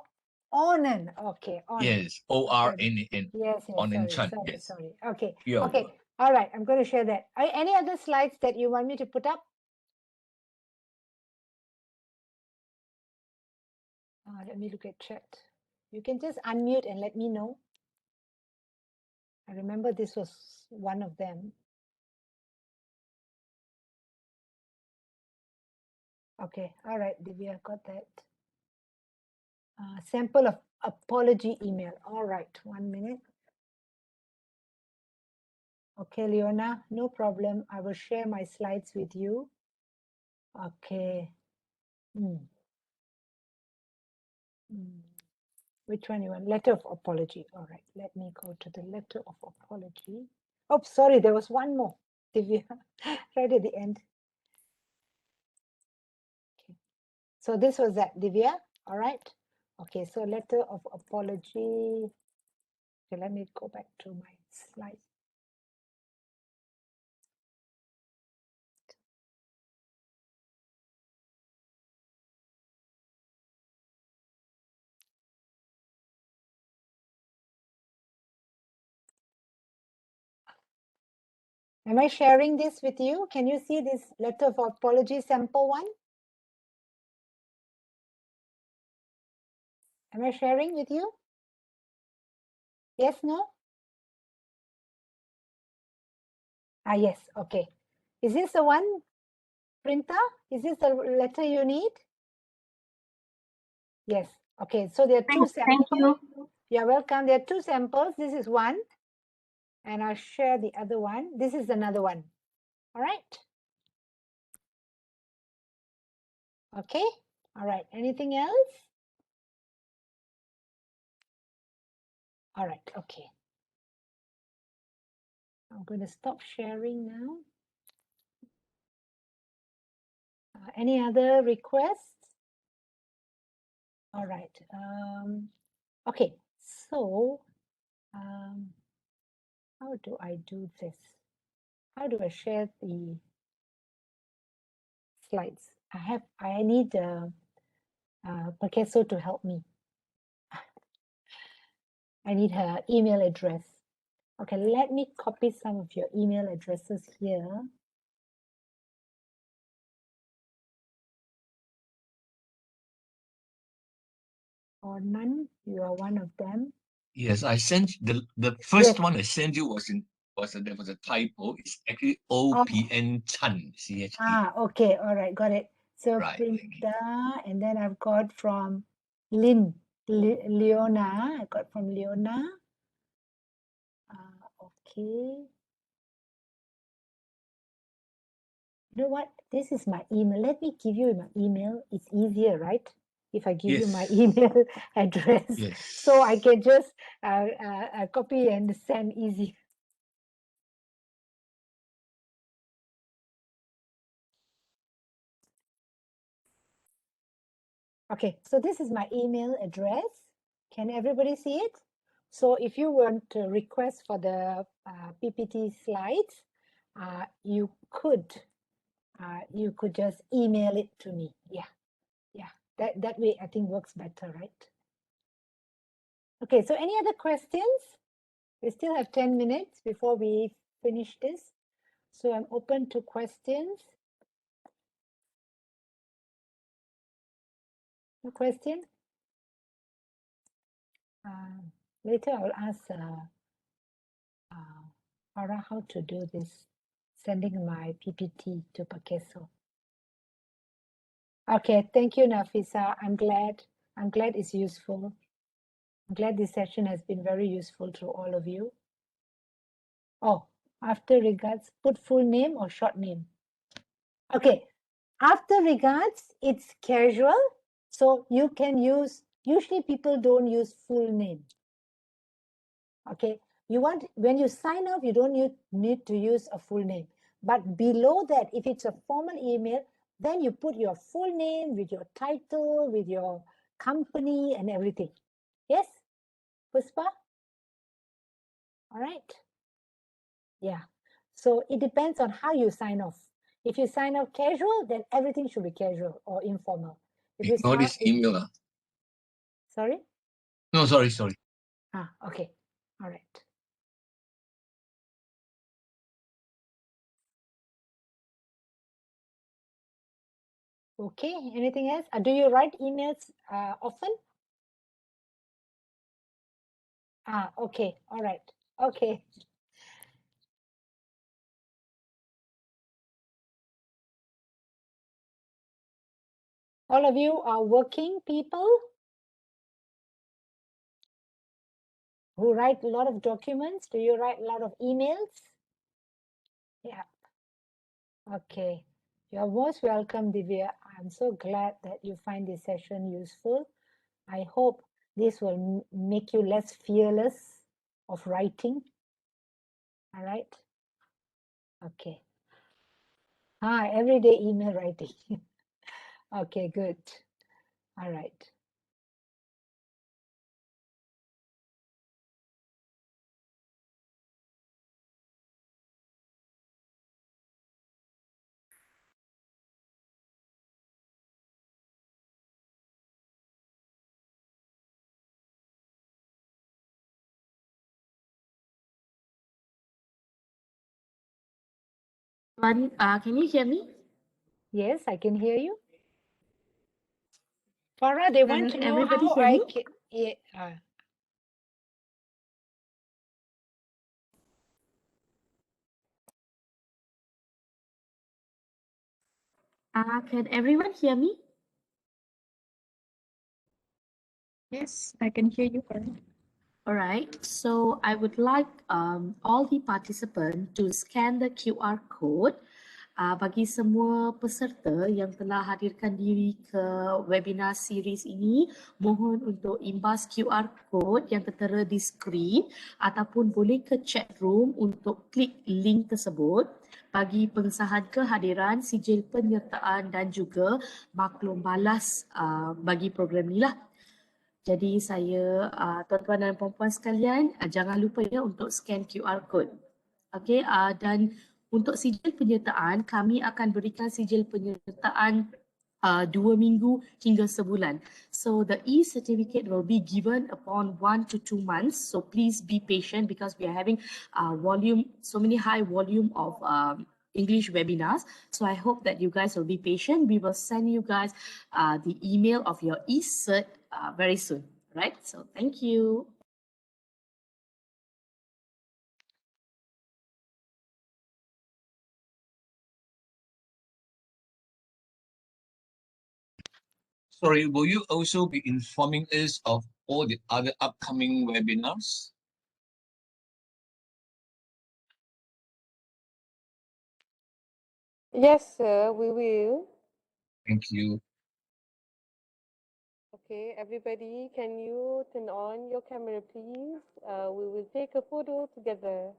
Ornan. Okay. Ornan. Yes, O-R-N-A-N. Yes, Ornan sorry, Chan. Yes. sorry. Okay. You're Okay. welcome. All right. I'm going to share that. Any other slides that you want me to put up? Let me look at chat. You can just unmute and let me know. I remember this was one of them. Okay. All right, Divya, got that. Sample of apology email. All right. 1 minute. Okay, Leona, no problem. I will share my slides with you. Okay. Which one you want? Letter of apology. All right. Let me go to the letter of apology. Oh, sorry. There was one more. Divya, right at the end. Okay. So this was that, Divya. All right. Okay. So letter of apology. Okay. Let me go back to my slides. Am I sharing this with you? Can you see this letter of apology sample one? Am I sharing with you? Yes, no? Yes, okay. Is this the one, Printa? Is this the letter you need? Yes, okay. So there are two samples. Thank you. You're welcome. There are two samples. This is one, and I'll share the other one. This is another one. All right. Okay. All right. Anything else? All right. Okay. I'm going to stop sharing now. Any other requests? All right. Okay. So, how do I do this? How do I share the slides? I need PERKESO to help me. I need her email address. Okay, let me copy some of your email addresses here. Or none, you are one of them. Yes, I sent the first Yes. one I sent you there was a typo. It's actually OPN Chan, CHA. Ah, okay, all right, got it. So Right. Printa, and then I've got from Leona. I got from Leona. Okay. You know what? This is my email. Let me give you my email. It's easier, right? If I give you my Yes. email address, Yes. so I can just copy and send easy. Okay, so this is my email address. Can everybody see it? So if you want to request for the PPT slides, you could just email it to me. Yeah. That way I think works better, right? Okay, so any other questions? We still have 10 minutes before we finish this. So I'm open to questions. No question? Later I'll ask Farah how to do this, sending my PPT to PERKESO. Okay, thank you, Nafisa. I'm glad it's useful. I'm glad this session has been very useful to all of you. Oh, after regards, put full name or short name. Okay, after regards, it's casual. So you can use, usually people don't use full name. Okay, when you sign off, you don't need to use a full name. But below that, if it's a formal email, then you put your full name with your title, with your company and everything. Yes, Puspa? All right. Yeah. So it depends on how you sign off. If you sign off casual, then everything should be casual or informal. If you Ignore this email. Sorry? No, sorry. Okay. All right. Okay, anything else? Do you write emails often? Okay, all right. Okay. All of you are working people who write a lot of documents. Do you write a lot of emails? Yeah. Okay. You're most welcome, Divya. I'm so glad that you find this session useful. I hope this will make you less fearless of writing. All right. Okay. Everyday email writing. Okay, good. All right. Can you hear me? Yes, I can hear you. Farah, they want to Can know everybody how hear I me? can. Yeah, Can everyone hear me? Yes, I can hear you, Farah. All right. So I would like all the participants to scan the QR code bagi semua peserta yang telah hadirkan diri ke webinar series ini. Mohon untuk imbas QR code yang tertera di skrin ataupun boleh ke chat room untuk klik link tersebut bagi pengesahan kehadiran, sijil penyertaan dan juga maklum balas bagi program ni lah. Jadi saya, tuan-tuan dan puan-puan sekalian, jangan lupa ya untuk scan QR code. Okey, dan untuk sijil penyertaan, kami akan berikan sijil penyertaan 2 minggu hingga sebulan. So the e-certificate will be given upon 1 to 2 months. So please be patient because we are having so many high volume of English webinars. So I hope that you guys will be patient. We will send you guys the email of your e-cert very soon, right? So thank you. Sorry, will you also be informing us of all the other upcoming webinars? Yes, sir, we will. Thank you. Okay, everybody, can you turn on your camera, please? We will take a photo together.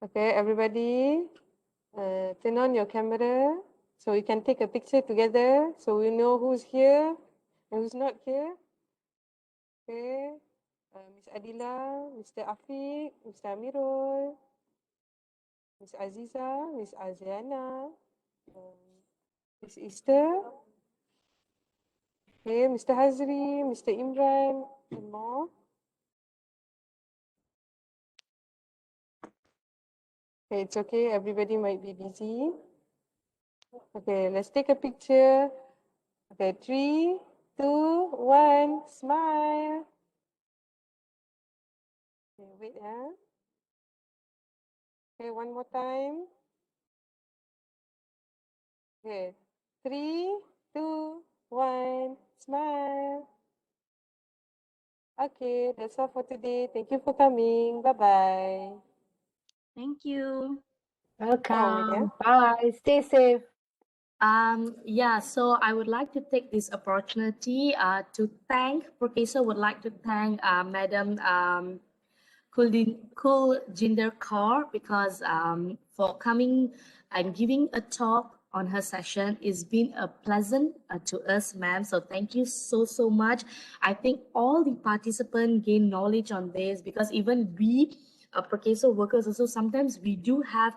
Okay, everybody, turn on your camera so we can take a picture together so we know who's here and who's not here. Okay, Miss Adila, Mr. Afiq, Mr. Amirul, Miss Aziza, Miss Aziana, Miss Easter, okay, Mr. Hazri, Mr. Imran, and more. Okay, it's okay, everybody might be busy. Okay, let's take a picture. Okay, 3, 2, 1, smile. Okay, wait, Okay, one more time. Okay, 3, 2, 1, smile. Okay, that's all for today. Thank you for coming. Bye-bye. Thank you. Welcome. Bye. Stay safe. Yeah, so I would like to take this opportunity to thank PERKESO. Would like to thank Madam Kuljinder Kaur because for coming and giving a talk on her session. It's been a pleasant to us, ma'am. So thank you so much. I think all the participants gain knowledge on this because even we PERKESO workers also sometimes we do have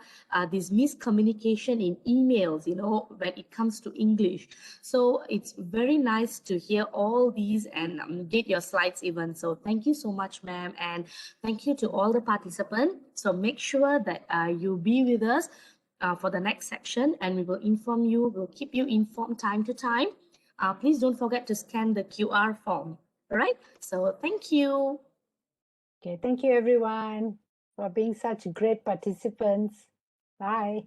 this miscommunication in emails, you know, when it comes to English. So it's very nice to hear all these and get your slides even. So thank you so much, ma'am, and thank you to all the participants. So make sure that you be with us for the next section, and we will inform you. We'll keep you informed time to time. Please don't forget to scan the QR form. All right. So thank you. Okay, thank you everyone for being such great participants. Bye.